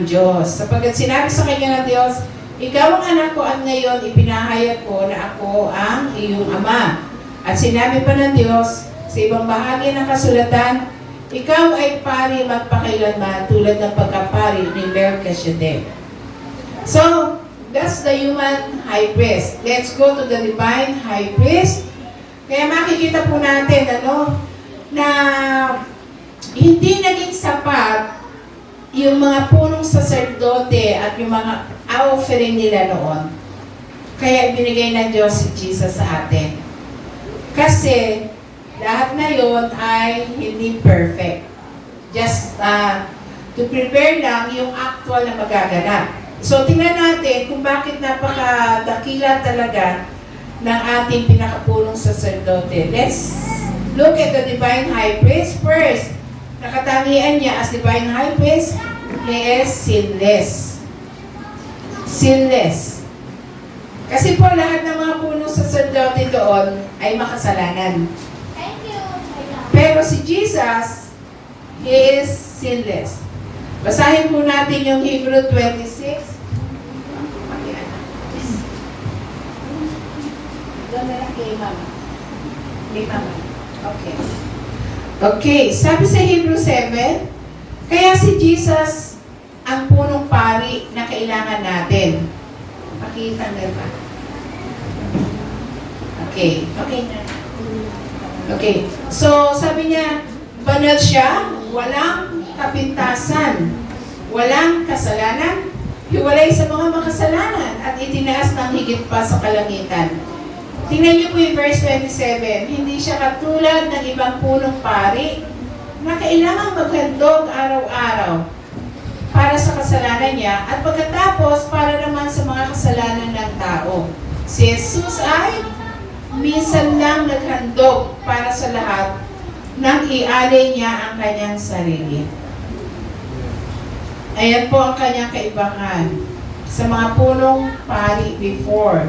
Diyos. Sapagkat sinabi sa kanya ng Diyos, ikaw ang anak ko at ngayon ipinahayag ko na ako ang iyong ama. At sinabi pa ng Diyos sa ibang bahagi ng kasulatan, ikaw ay pari magpakailanman tulad ng pagkapari ni Melchizedek. So, that's the human high priest. Let's go to the divine high priest. Kaya makikita po natin na hindi naging sapat yung mga punong saserdote at yung mga offering nila noon. Kaya ibinigay ng Diyos si Jesus sa atin. Kasi lahat na yon ay hindi perfect. Just to prepare lang yung actual na magaganap. So tingnan natin kung bakit napakadakila talaga ng ating pinakapunong saserdote. Let's look at the divine high priest first. Nakatangian niya as divine high priest, he is sinless. Sinless. Kasi po lahat ng mga punong saserdote doon ay makasalanan. Pero si Jesus, he is sinless. Basahin po natin yung Hebrew 26. Doon na lang kay Mama. Kay Mama. Okay. Okay, sabi sa Hebrew 7, kaya si Jesus ang punong pari na kailangan natin. Pakita na ba? Okay, okay na. Okay, so sabi niya, banal siya, walang kapintasan, walang kasalanan, hiwalay sa mga makasalanan, at itinaas ng higit pa sa kalangitan. Tingnan niyo po yung verse 27, hindi siya katulad ng ibang punong pari na kailangang maghandog araw-araw para sa kasalanan niya at pagkatapos para naman sa mga kasalanan ng tao. Si Jesus ay minsan lang naghandog para sa lahat nang ialay niya ang kanyang sarili. Ayan po ang kanyang kaibahan sa mga punong pari before.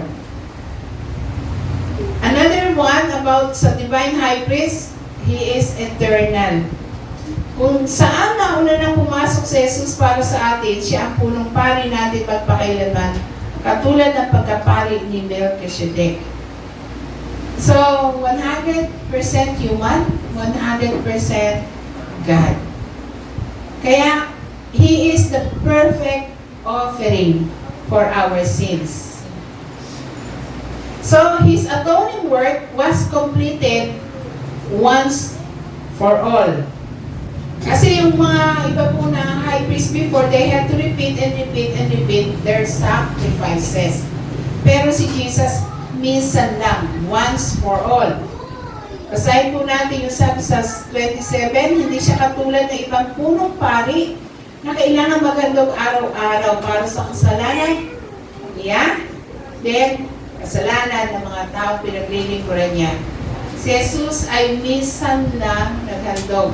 Another one about sa divine high priest, he is eternal. Kung saan nauna nang pumasok si Jesus para sa atin, siya ang punong pari natin magpakailanman, katulad ng pagkapari ni Melchizedek. So, 100% human, 100% God. Kaya, He is the perfect offering for our sins. So, His atoning work was completed once for all. Kasi yung mga iba po na high priest before, they had to repeat and repeat and repeat their sacrifices. Pero si Jesus, minsan lang, once for all. Basahin po natin yung sabi sa 27, hindi siya katulad ng ibang punong pari na kailangan magandog araw-araw para sa kasalanan niya. Then, kasalanan ng mga tao pinaglilingkuran niya. Si Jesus ay minsan lang naghandog.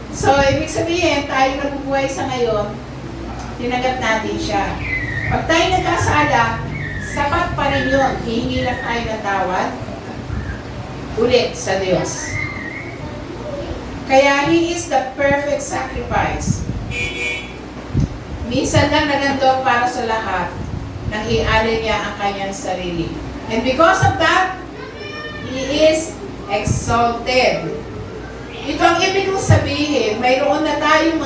So, ibig sabihin, tayo nabubuhay sa ngayon, tinagat natin siya. Pag tayo nagkasala, sapat pa rin yun. Hihingi lang tayo ng tawad ulit sa Diyos. Kaya, He is the perfect sacrifice. Minsan lang nagandog para sa lahat nang ialay niya ang kanyang sarili. And because of that, He is exalted. Ito ang ibig kong sabihin, mayroon na tayo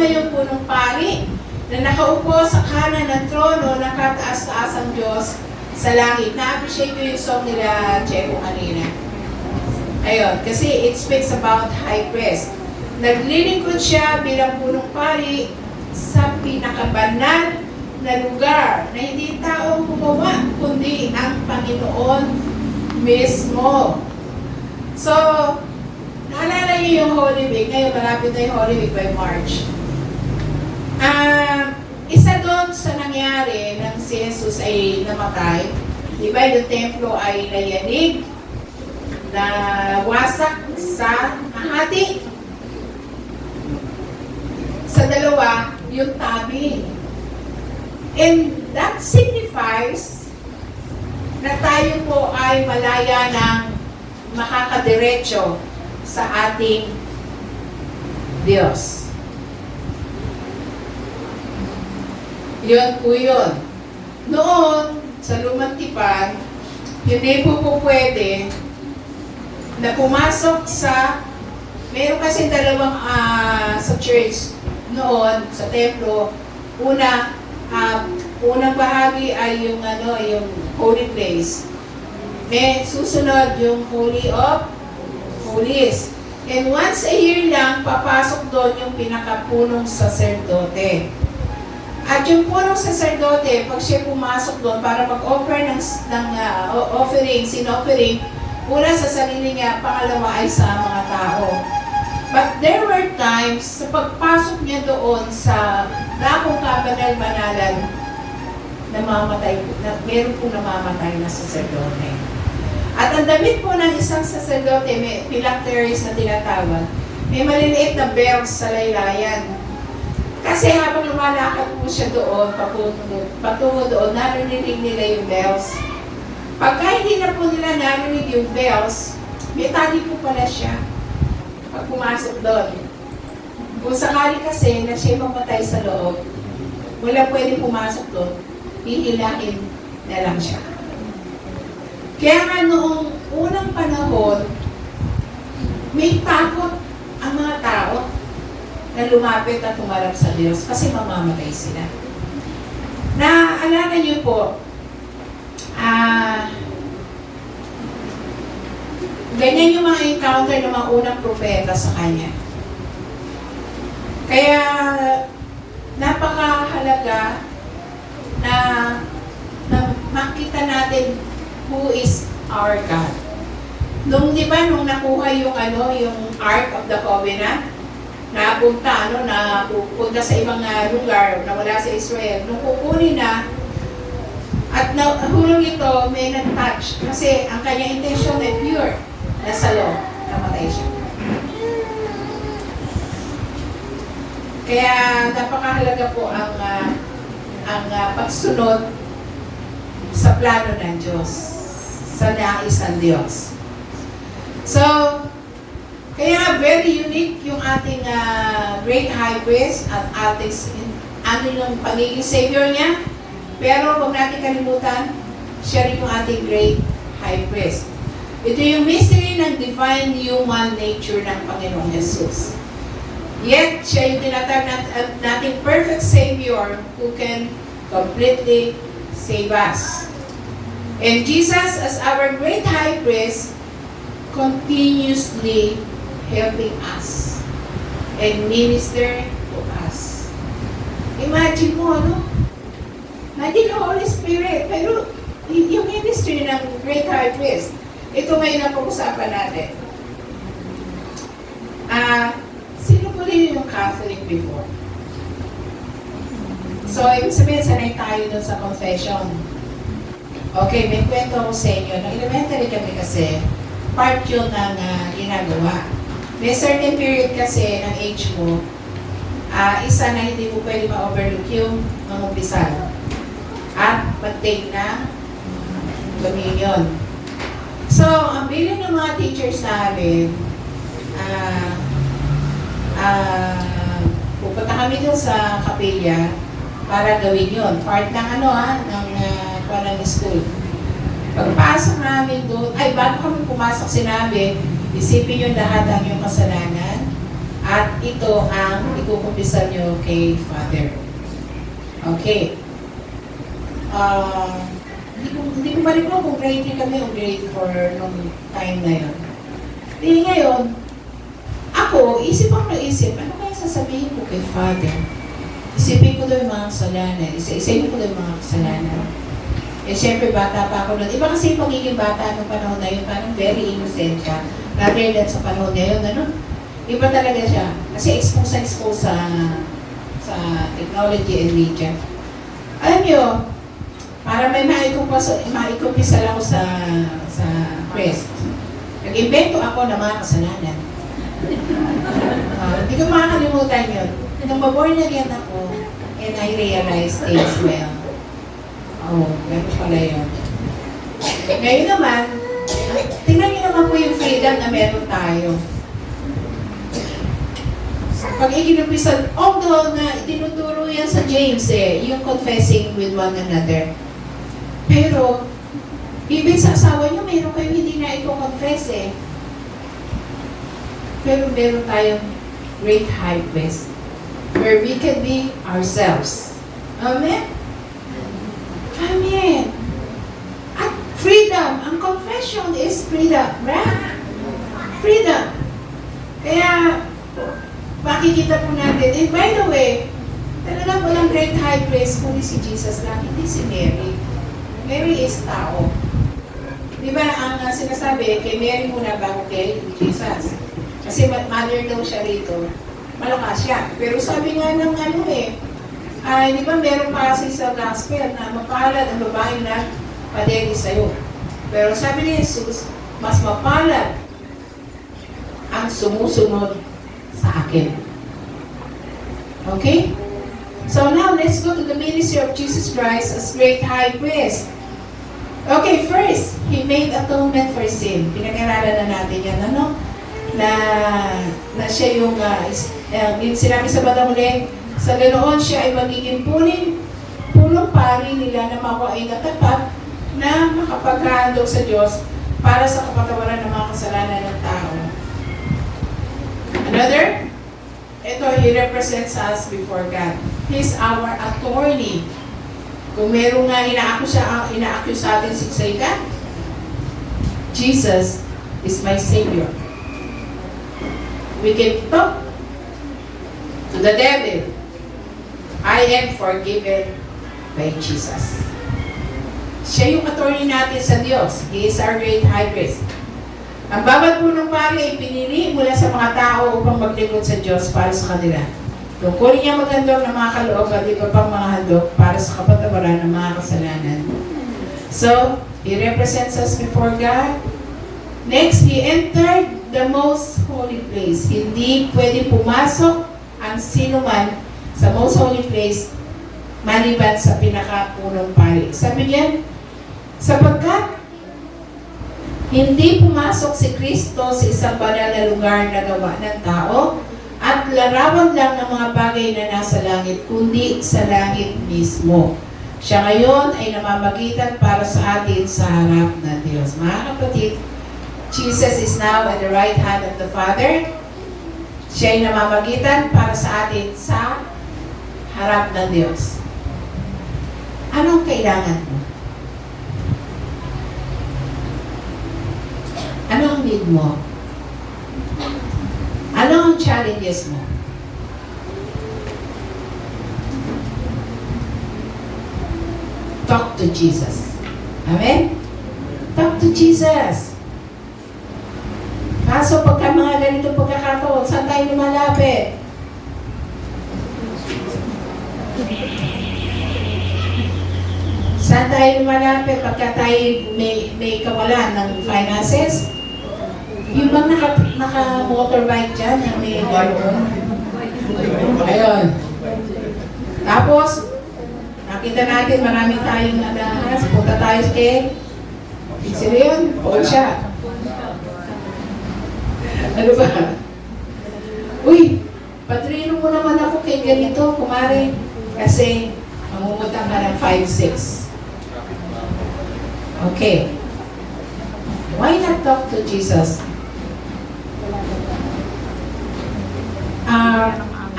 ngayong punong pari na nakaupo sa kanan ng trono ng kataas-taasang Diyos sa langit. Na-appreciate ko yung song nila Checo kanina. Ayun, kasi it speaks about high priest. Naglilingkod siya bilang punong pari sa pinakabanal na lugar na hindi tao gumawa, kundi ang Panginoon mismo. So, naalala niyo yung Holy Week. Ngayon, malapit na yung Holy Week by March. Isa doon sa nangyari nang si Jesus ay namatay. Di ba, yung templo ay nayanig, na wasak sa hati. Sa dalawa, yung tabi. And that signifies na tayo po ay malaya ng makakadiretso sa ating Diyos. Yun po yun. Noon, sa lumang tipan, hindi po pwede na pumasok sa, meron kasi dalawang sa church noon, sa templo. Unang bahagi ay yung holy place. May susunod yung Holy of Holies. And once a year lang, papasok doon yung pinakapunong saserdote. At yung punong saserdote, pag siya pumasok doon para mag-offer ng offering, sin offering, una sa sarili niya, pangalawa ay sa mga tao. But there were times, sa pagpasok niya doon sa dakong kabanal-banalan, meron pong namamatay na saserdote. At ang damit po ng isang saserdote, may phylacteries na tinatawag, may maliliit na bells sa laylayan. Kasi habang lumalakad po siya doon, patungo doon, narinig nila yung bells. Pagka hindi na po nila narinig yung bells, may tali po pala siya pag pumasok doon. Kung sakali kasi na siya mamatay sa loob, wala pwede pumasok doon, hihilain na lang siya. Kaya nga noong unang panahon, may takot ang mga tao na lumapit at humarap sa Diyos kasi mamamatay sila. Naalala niyo po, ganyan yung mga encounter ng mga unang propeta sa Kanya. Kaya, napakahalaga na makita natin who is our God. Nung, di ba, nung nakuha yung Ark of the Covenant, napunta sa ibang lugar na wala sa Israel, nung kukunin na, at At nahulog ito, may nag-touch. Kasi ang kanyang intention ay pure. Nasa loob, namatay siya. Kaya napakahalaga po ang pagsunod sa plano ng Diyos, sa nais ng Diyos. So, kaya very unique yung ating great high priest at ating ano yung pagiging savior niya. Pero huwag natin kalimutan, siya rin yung ating great high priest. Ito yung mystery ng divine human nature ng Panginoong Jesus. Yet, siya yung tinatag nating perfect Savior who can completely save us. And Jesus, as our great high priest, continuously helping us and minister to us. Imagine mo, ano? Nandiyan yung Holy Spirit, pero yung ministry ng great high priest, ito ngayon ang pag-usapan natin. Sino po rin yung Catholic before? So, ibig sabihin, sanay tayo dun sa confession. Okay, may kwento ako sa inyo. Nung elementary kami kasi, part yun ng ginagawa. May certain period kasi ng age mo, isa na hindi mo pwede ma-overlook yung mangumbisal. At mag-take na dominion. So, ang bilin ng mga teachers namin, pupunta kami dun sa kapilya para gawin yun. Part ng ng school. Pagpasok namin doon, bago kami pumasok, sinabi, isipin yung lahat ang iyong kasalanan at ito ang ikukumpisan nyo kay Father. Okay. Hindi ko balik ko kung grade 3 kami o grade 4 nung time na yun. Di ngayon, ako, isip ako na isip, ano kaya sasabihin ko kay Father? Isipin ko daw yung mga kasalanan. Isipin ko daw yung mga kasalanan. Eh, syempre, bata pa ako nun. Iba kasi yung pagiging bata nung panahon na yun, parang very innocent ka. Rather than sa panahon na yun, ano? Iba talaga siya. Kasi expose sa technology and media. Alam nyo, para may maikumpisal ako sa Crest. Nag-invento ako ng mga kasalanan. Hindi ko makakalimutan yun. Nung maborn again ako, and I realized things well. Gano'n pala yun. Ngayon naman, tingnan niyo naman po yung freedom na meron tayo. Pag ikinumpisal, although na tinuturo yan sa James yung confessing with one another. Pero, even sa asawa niyo, meron kayo hindi na i-confess Pero meron tayong great high priest where we can be ourselves. Amen? Amen. At freedom. Ang confession is freedom. Right? Freedom. Kaya, makikita po natin. And by the way, talagang walang great high priest kundi si Jesus lang, hindi si Mary. Mary is tao. Di ba, ang sinasabi, kay Mary muna bago kay Jesus. Kasi mother daw siya rito. Malakas siya. Pero sabi nga ng di ba meron pa kasi sa gospel na mapalad ang babae na padedi sa'yo. Pero sabi ni Jesus, mas mapalad ang sumusunod sa akin. Okay? So now, let's go to the ministry of Jesus Christ as great high priest. Okay, first, He made atonement for sin. Pinag-aralan na natin yan, na siya yung sinabi sa Batang Uling, sa ganoon siya ay magiging punong pari nila na makuha ay natapat na makapaghandog sa Diyos para sa kapatawaran ng mga kasalanan ng tao. Another, ito, He represents us before God. He's our attorney. Kung meron nga ina-accuse sa atin si Satan, Jesus is my Savior. We can talk to the devil. I am forgiven by Jesus. Siya yung attorney natin sa Diyos. He is our great high priest. Ang bawat punong pari ay pinili mula sa mga tao upang maglingkod sa Diyos para sa kanila. Tungkulin niya maghandog ng mga kaloob at iba pang mga handog para sa kapatawaran ng mga kasalanan So, He represents us before God. Next, He entered the most holy place. Hindi pwede pumasok ang sino man sa most holy place maliban sa pinakapunong pari. Sabi niyan, sapagkat hindi pumasok si Kristo sa isang banal na lugar na gawa ng tao at larawan lang ng mga bagay na nasa langit, kundi sa langit mismo. Siya ngayon ay namamagitan para sa atin sa harap ng Diyos. Mga kapatid, Jesus is now at the right hand of the Father. Siya ay namamagitan para sa atin sa harap ng Diyos. Anong kailangan mo? Ano ang need mo? Ano ang challenges mo? Talk to Jesus. Amen? Talk to Jesus. Kaso pagka mga ganito pagkakataon, saan tayo lumalapit? Saan tayo lumalapit pagka tayo may kawalan ng finances? Yung bang naka-motorbike dyan, yung may gano'n. Ayun. Tapos, nakita natin marami tayong ananas. Punta tayo kay sino yun? Paul siya. Ano ba? Uy, patrino mo naman ako kay ganito, kumare. Kasi, mamumutang ka ng 5-6. Okay. Why not talk to Jesus?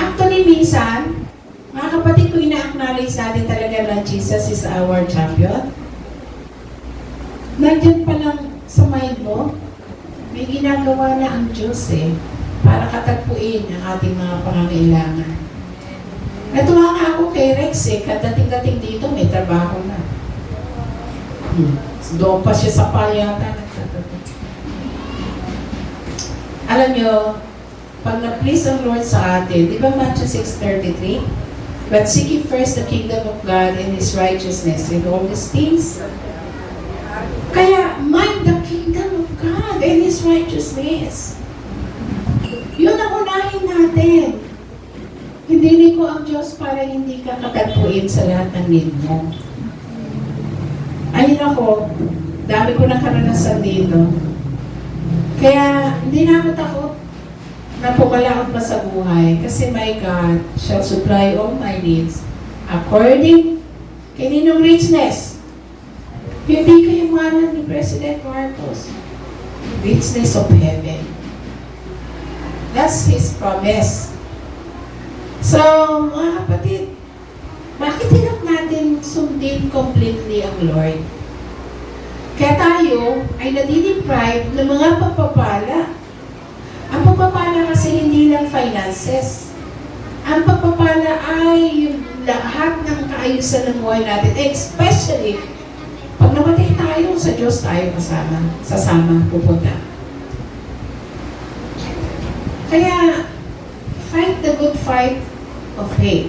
Actually, minsan, mga kapatid, kung ina-acknowledge natin talaga na Jesus is our champion, nandiyan pa lang sa mind mo, may ginagawa na ang Diyos para katagpuin ang ating mga pangangailangan. Natuwa nga ako kay Rex kadating-dating dito, may trabaho na. Doon pa siya sa palyata. Alam nyo, pag na-please ang Lord sa atin, di ba Matthew 6:33? But seek ye first the kingdom of God and His righteousness and all these things. Kaya, mind the kingdom of God and His righteousness. Yun ang unahin natin. Hindi ko ang Diyos para hindi ka katagpuin sa lahat ng need mo. Ayun ako, dami ko na karanasan dito. Kaya, hindi na ako takot na pumalaot pa sa buhay. Kasi my God shall supply all my needs according kay ninong richness. Hindi kayo manan ni President Marcos. Richness of heaven. That's His promise. So, mga kapatid, bakit hirap natin sundin completely ang Lord? Kaya tayo ay nadideprive ng mga pagpapala. Ang pagpapala kasi hindi lang finances. Ang pagpapala ay yung lahat ng kaayusan ng buhay natin. Especially, pag namatay tayo, sa Diyos tayo sasama, pupunta. Kaya, fight the good fight of faith.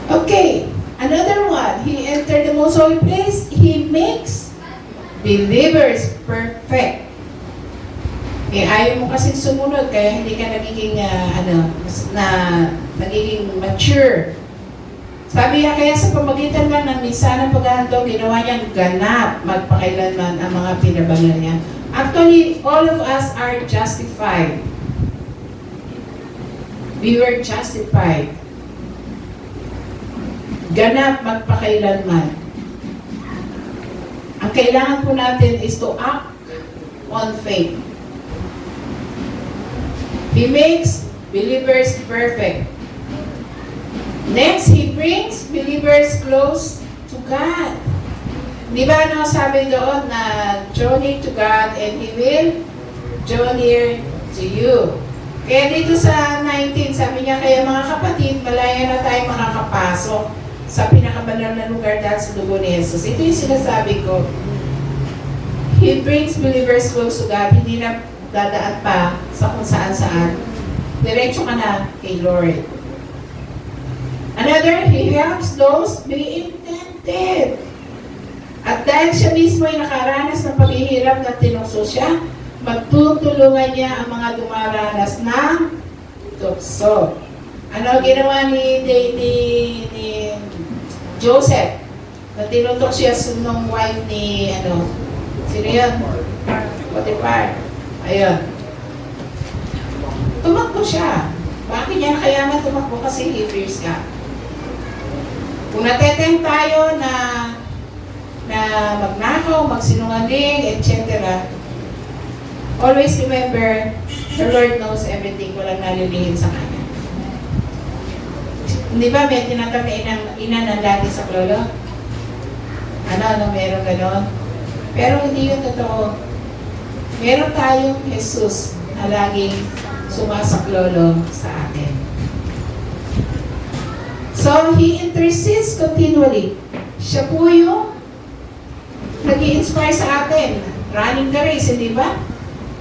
Okay, another one. He entered the most holy place. He makes believers perfect. Ayaw mo kasing sumunod, kaya hindi ka nagiging, nagiging mature. Sabi niya, kaya sa pamagitan lang ng minsanang paghahandog, ginawa niyang ganap magpakailanman ang mga pinabangal niya. Actually, all of us are justified. We were justified. Ganap magpakailanman. Ang kailangan po natin is to act on faith. He makes believers perfect. Next, He brings believers close to God. Di ba sabi doon na draw near to God and He will draw near to you. Kaya dito sa 19, sabi niya, kaya mga kapatid, malaya na tayo makakapasok sa pinakabanal na lugar dahil sa dugo ni Jesus. Ito yung sinasabi ko. He brings believers close to God. Hindi na dadaan pa sa kung saan-saan. Diretso ka na kay Lord. Another, He helps those being tempted. At dahil siya mismo ay nakaranas ng paghihirap na tinukso siya, magtutulungan niya ang mga dumaranas ng tukso. Ano ginawa ni Joseph? Na tinutok siya nung wife ni, sino yun? Potiphar. Ayun. Tumakbo siya. Bakit niya kailangan tumakbo? Kasi he fears God. Kung nateteng tayo na magnakaw, magsinungaling, etc. Always remember, the Lord knows everything. Walang nalilihin sa Kanya. Hindi ba may tinatawag na ina ng dati sa klolo? Meron ganon? Pero hindi yun totoo. Meron tayong Jesus na laging sumasaklolo sa atin. So, He intercedes continually. Siya po yung nag-i-inspire sa atin. Running the race, hindi ba?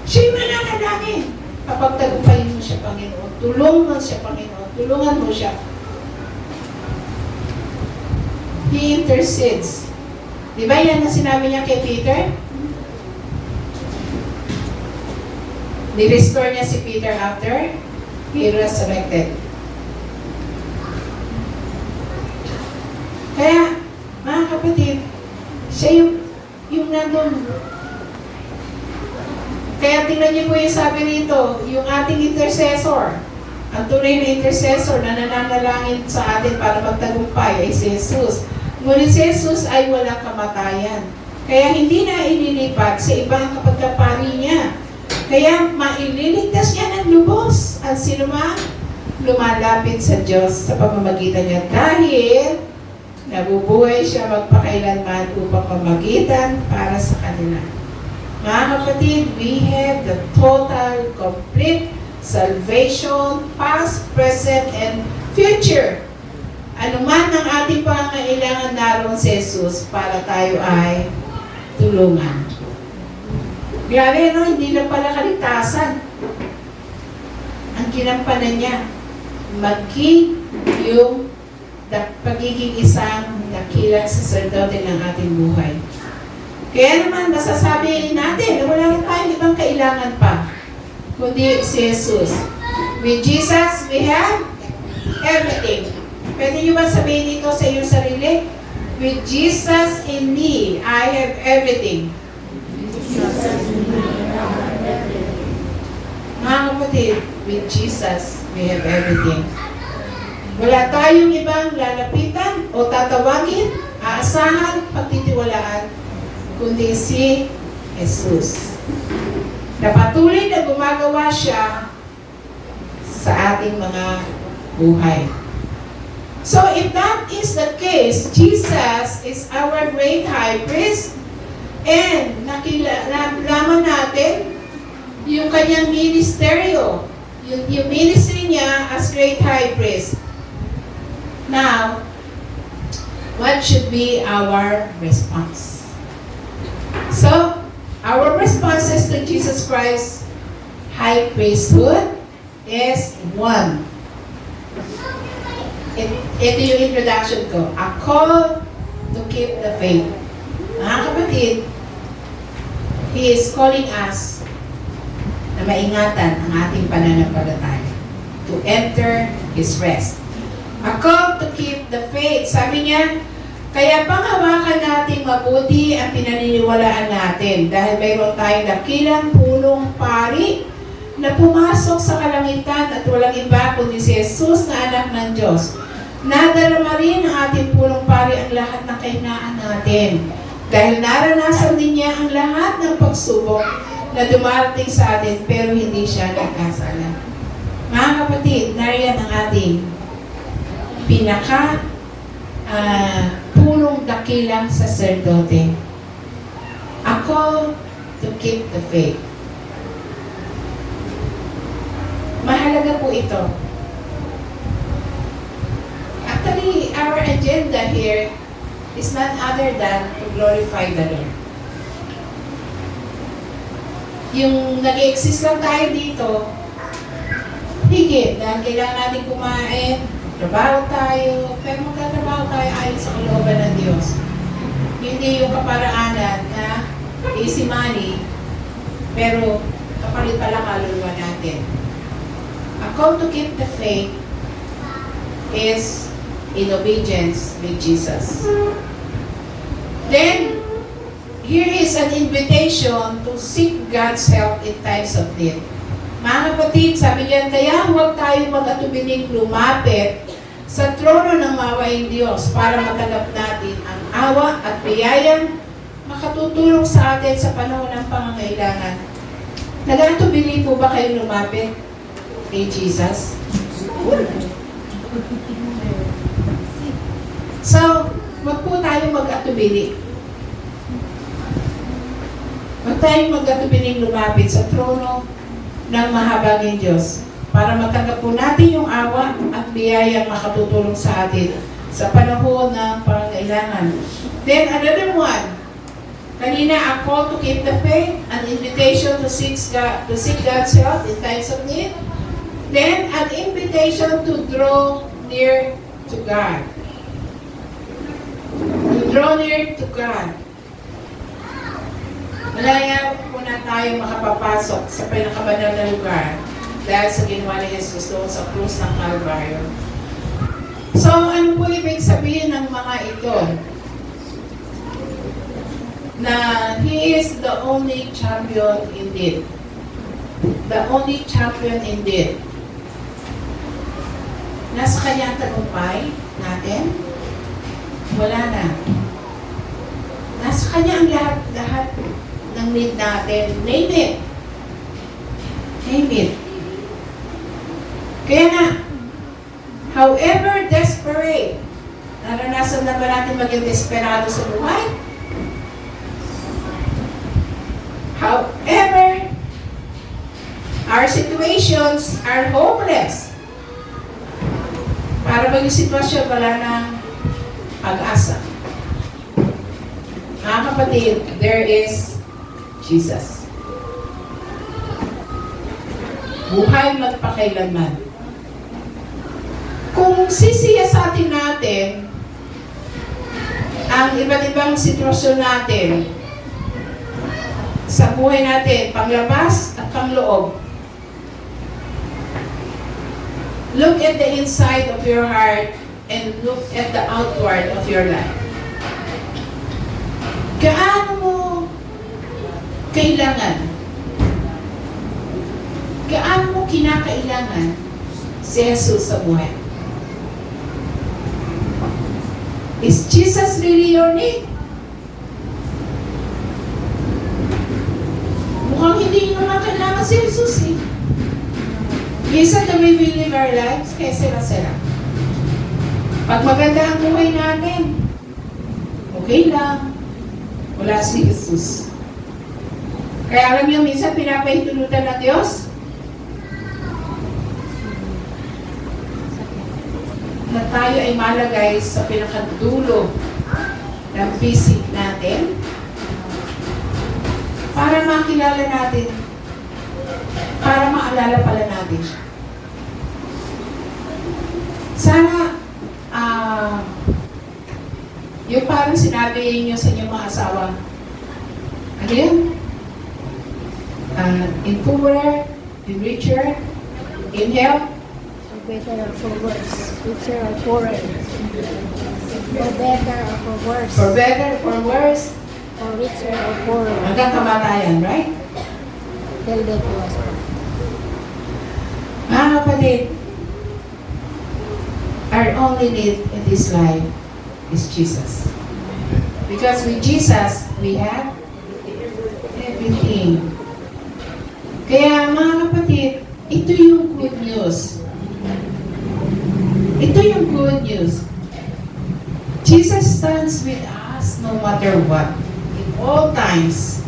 Siya yung mananalangin. Kapag tagumpayin mo siya, Panginoon, tulungan siya, Panginoon, tulungan mo siya. He intercedes. Di ba yan ang sinabi niya kay Peter? Ni-restore niya si Peter after he resurrected. Kaya, mga kapatid, siya yung nandun. Kaya tingnan niyo po yung sabi rito, yung ating intercessor, ang tunay na intercessor na nananalangin sa atin para magtagumpay ay si Jesus. Ngunit si Jesus ay walang kamatayan. Kaya hindi na ililipat sa ibang kapagkapari niya. Kaya maililigtas niya ng lubos at sinumang lumalapit sa Diyos sa pamamagitan niya dahil nabubuhay siya magpakailanman upang pamagitan para sa kanila. Mga kapatid, we have the total, complete salvation, past, present, and future. Ano man ang ating pangangailangan naroon si Jesus para tayo ay tulungan. Grabe, no? Hindi lang pala kaligtasan. Ang ginampanan niya, maging yung pagiging isang dakilang sacerdote ng ating buhay. Kaya naman, masasabi natin na wala na tayong ibang kailangan pa, kundi si Jesus. With Jesus, we have everything. Pwede nyo ba sabihin dito sa iyong sarili? With Jesus in me, I have everything. Mga kapatid, with Jesus, we have everything. Wala tayong ibang lalapitan o tatawagin, aasahan, pagtitiwalaan, kundi si Jesus. Na patuloy na gumagawa siya sa ating mga buhay. So if that is the case, Jesus is our great high priest, and nakilalaman natin yung kanyang ministeryo, yung ministry niya as great high priest. Now, what should be our response? So, our responses to Jesus Christ high priesthood is one. Ito yung introduction ko. A call to keep the faith. Mga kapatid, He is calling us na maingatan ang ating pananampalataya to enter His rest. A call to keep the faith. Sabi niya, kaya panghawakan natin mabuti ang pinaniniwalaan natin dahil mayroon tayong dakilang punong pari na pumasok sa kalangitan at walang iba kundi si Jesus na anak ng Diyos. Nadarama rin ang ating punong pari ang lahat ng kahinaan natin dahil naranasan din niya ang lahat ng pagsubok na dumarating sa atin pero hindi siya nagkasala. Mga kapatid, nariyan ang ating punong dakilang sacerdote. A call to keep the faith. Mahalaga po ito. Actually, our agenda here is not other than to glorify the Lord. Yung nag-exist lang tayo dito, higit dahil kailangan natin kumain, trabaho tayo, pero magtatrabaho tayo ayon sa kalooban ng Diyos. Hindi yung kaparaanan na easy money, pero kapalit pala kaluluwa natin. A call to keep the faith is in obedience with Jesus. Then, here is an invitation to seek God's help in times of need. Mga kapatid, sabi niyan, kaya huwag tayo mag-atubiling lumapit sa trono ng mawaing Diyos para matanggap natin ang awa at biyayang makatutulong sa atin sa panahon ng pangangailangan. Nag-atubili po ba kayo lumapit kay Jesus? So, wag po tayo mag-atubili. Wag tayong mag-atubiling lumapit sa trono ng mahabaging Diyos para matanggap po natin yung awa at biyayang makatutulong sa atin sa panahon ng pangangailangan. Then another one, kanina a call to keep the faith, an invitation to seek God's help in times of need. Then an invitation to draw near to God. To draw near to God. Malaya po na tayo makapapasok sa pinakabanal na lugar dahil sa ginawa ni Jesus doon sa krus ng Calvario. So, ano po ibig sabihin ng mga ito? Na He is the only champion indeed. The only champion indeed. Nasa kanyang tagumpay natin? Wala na. Nasa kanya ang lahat ng need natin. Name it. Name it. Kaya nga, however desperate, naranasan na ba natin maging desperado sa buhay? However, our situations are hopeless. Para bang yung sitwasyon wala ng pag-asa. Mga kapatid, there is Jesus. Buhay magpakailanman. Kung sisiyasatin natin ang iba't ibang sitwasyon natin sa buhay natin, panglabas at pangloob, look at the inside of your heart and look at the outward of your life. Gaano mo kailangan? Gaano mo kinakailangan si Jesus sa buhay? Is Jesus really your need? Mukhang hindi naman kailangan si Jesus eh. Minsan the way we live our lives, kaya sila. Pag maganda ang buhay natin, okay lang. Wala si Jesus. Kaya alam niyo, minsan pinapahintulutan ng Diyos na tayo ay malagay sa pinakadulo ng physic natin para makilala natin, para maalala pala natin siya. Sana, yung parang sinabi niyo sa inyong mga asawa, ano yun? In poorer, in richer, in health, For better or for worse, richer or poorer, for better or for worse, for better, for worse, for richer or poorer, hanggang kamatayan, right? till death do us part. Mga kapatid, our only need in this life is Jesus. Because with Jesus, we have everything. Kaya mga kapatid, ito yung good news. Ito yung good news. Jesus stands with us no matter what. In all times.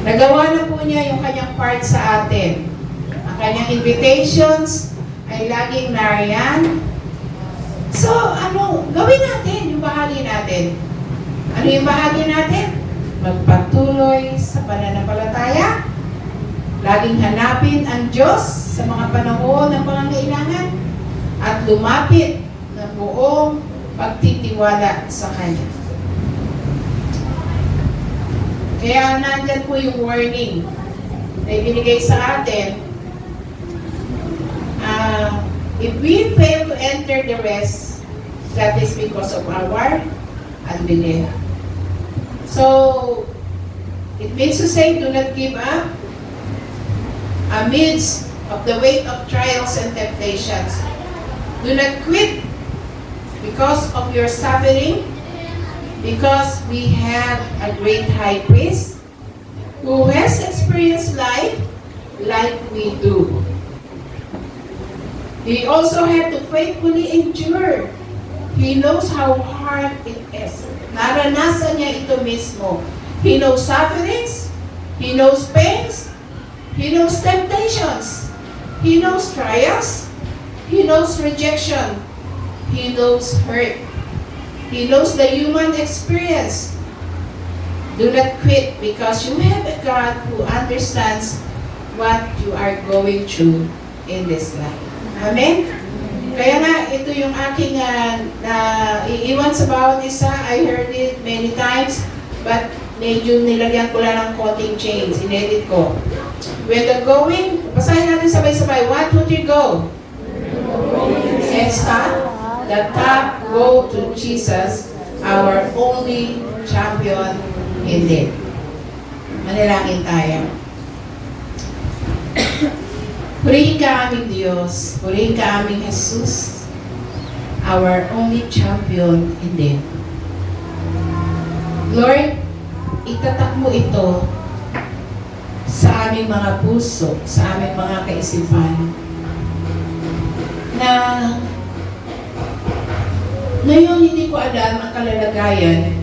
Nagawa na po niya yung kanyang part sa atin. Ang kanyang invitations ay laging nariyan. So, gawin natin yung bahagi natin. Ano yung bahagi natin? Magpatuloy sa pananampalataya. Laging hanapin ang Diyos sa mga panahon ng pangangailangan at lumapit ng buong pagtitiwala sa Kanya. Kaya nandyan po yung warning na ibinigay sa atin. If we fail to enter the rest, that is because of our unbelief. So, it means to say, do not give up amidst of the weight of trials and temptations. Do not quit because of your suffering, because we have a great high priest who has experienced life like we do. He also had to faithfully endure. He knows how hard it is. Naranasan niya ito mismo. He knows sufferings, he knows pains, he knows temptations, he knows trials, he knows rejection, he knows hurt, he knows the human experience. Do not quit because you have a God who understands what you are going through in this life. Amen? Kaya nga, ito yung aking iiwan sa bawat isa. I heard it many times, but medyo nilagyan ko lang ng konting change. Inedit ko. When the going, basahin natin sabay-sabay. 1, 2, 3, go! Next time, the top go to Jesus, our only champion indeed. Manalangin tayo. Purihin ka aming Diyos, purihin ka aming Jesus, our only champion indeed. Lord, itatak mo ito sa aming mga puso, sa aming mga kaisipan, na ngayon hindi ko alam ang kalalagayan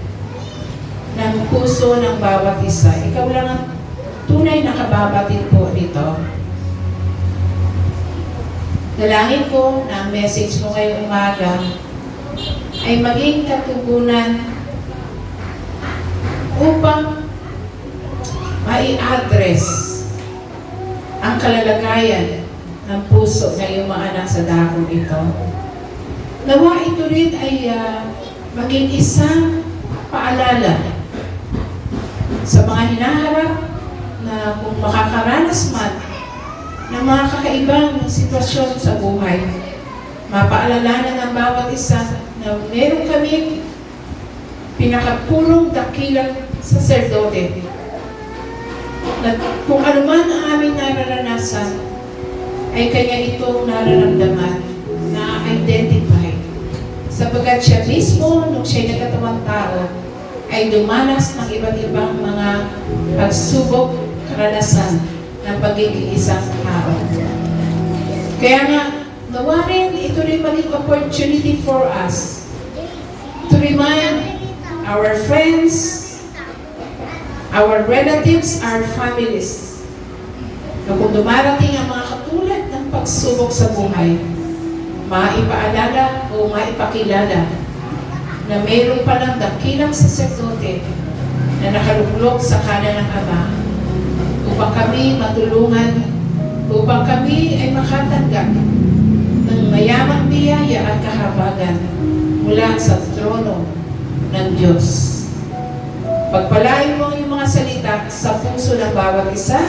ng puso ng bawat isa. Ikaw lang ang tunay na kababatid po dito. Dalangin ko na ang message mo ngayong umaga ay maging katugunan upang mai-address ang kalalagayan ng puso ng iyong mga anak sa dakong ito. Nawa ito rin ay maging isang paalala sa mga hinaharap na kung makakaranas man ng mga kakaibang sitwasyon sa buhay. Mapaalalanan ng bawat isa na meron kaming pinakapulong dakilang saserdote. Na kung ano man ang aming nararanasan, ay kanya itong nararamdaman, na-identify. Sapagat siya mismo, nung siya'y nagkatawang tao, ay dumanas ng iba't ibang mga pagsubok, karanasan ng pagiging isang tao. Kaya nga, nawa rin, ito rin maging opportunity for us to remind our friends, our relatives, our families, na kung dumarating ang mga katulad ng pagsubok sa buhay, maipaalala o maipakilala na mayroon palang dakilang saserdote na nakaluklok sa kanan ng Ama upang kami matulungan, upang kami ay makatanggap ng mayamang biyaya at kahabagan mula sa trono ng Diyos. Pagpalain mo yung mga salita sa puso ng bawat isa.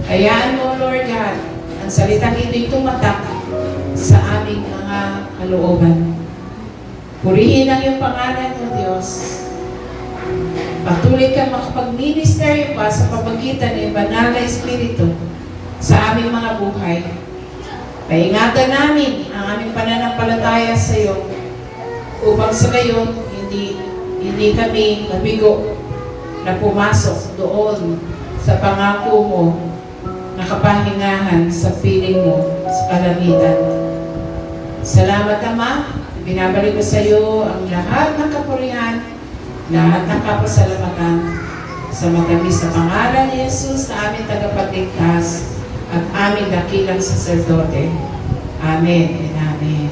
Hayaan mo, Lord God, ang salitang ito'y tumatak sa aming mga kalooban. Purihin ang iyong pangalan, O Diyos. Patuloy ka makapag-ministeryo pa sa pamagitan ng banal na Espiritu sa aming mga buhay. Paingatan namin ang aming pananampalataya sa iyo upang sa gayon hindi kami nabigo na pumasok doon sa pangako mo na kapahingahan sa piling mo sa kalamitan. Salamat, Ama. Binabalik ko sa iyo ang lahat ng kapurihan, lahat ng kapasalamatan sa matamis na pangalan ni Jesus na aming tagapagligtas at aming dakilang saserdote. Amen and Amen.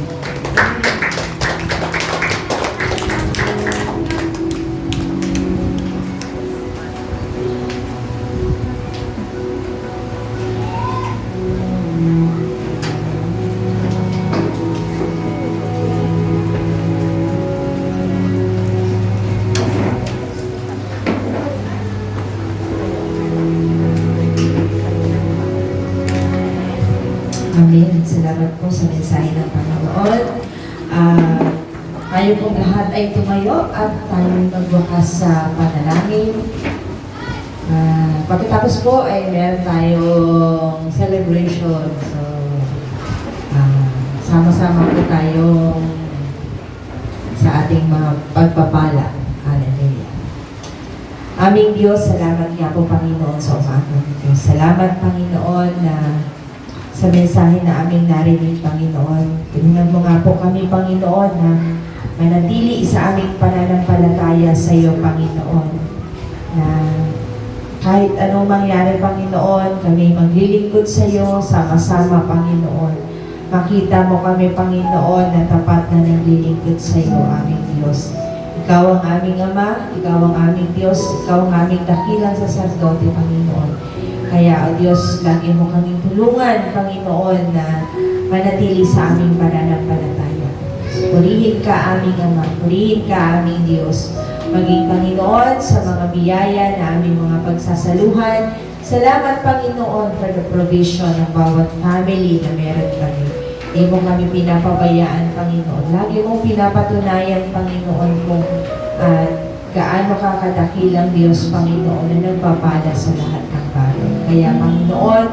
ng Panginoon. Tayo pong lahat ay tumayo at tayo magwakas sa panalangin. Pagkatapos po ay meron tayong celebration. So, sama-sama po tayong sa ating mga pagpapala. Hallelujah. Aming Diyos, salamat nga po Panginoon sa umaga nito. Salamat Panginoon na sa mensahe na aming narinig Panginoon. Tulungan mo nga po kami Panginoon na manatili sa aming pananampalataya sa iyo Panginoon. Na kahit anong mangyari Panginoon, kami maglilingkod sa iyo, sama-sama Panginoon. Makita mo kami Panginoon na tapat na naglilingkod sa iyo aming Diyos. Ikaw ang aming Ama, Ikaw ang aming Diyos, Ikaw ang aming dakilang saserdote, Panginoon. Kaya, O Diyos, lagi mo kaming tulungan, Panginoon, na manatili sa aming pananampalataya. Purihin ka aming Ama, purihin ka aming Diyos. Maging Panginoon sa mga biyaya na aming mga pagsasaluhan. Salamat, Panginoon, for the provision ng bawat family na meron kami. Hindi mo kami pinapabayaan, Panginoon. Lagi mong pinapatunayan, Panginoon, kung gaano ka kadakilang Diyos, Panginoon, na nagpapala sa lahat ng bagay. Kaya, Panginoon,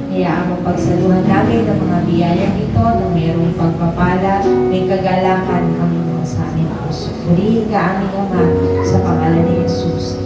hayaan mong pagsaluhan namin ng mga biyayang ito na mayroong pagpapala, may kagalakan, Panginoon, sa aming puso. Purihin ka aming Ama sa pangalan ni Jesus.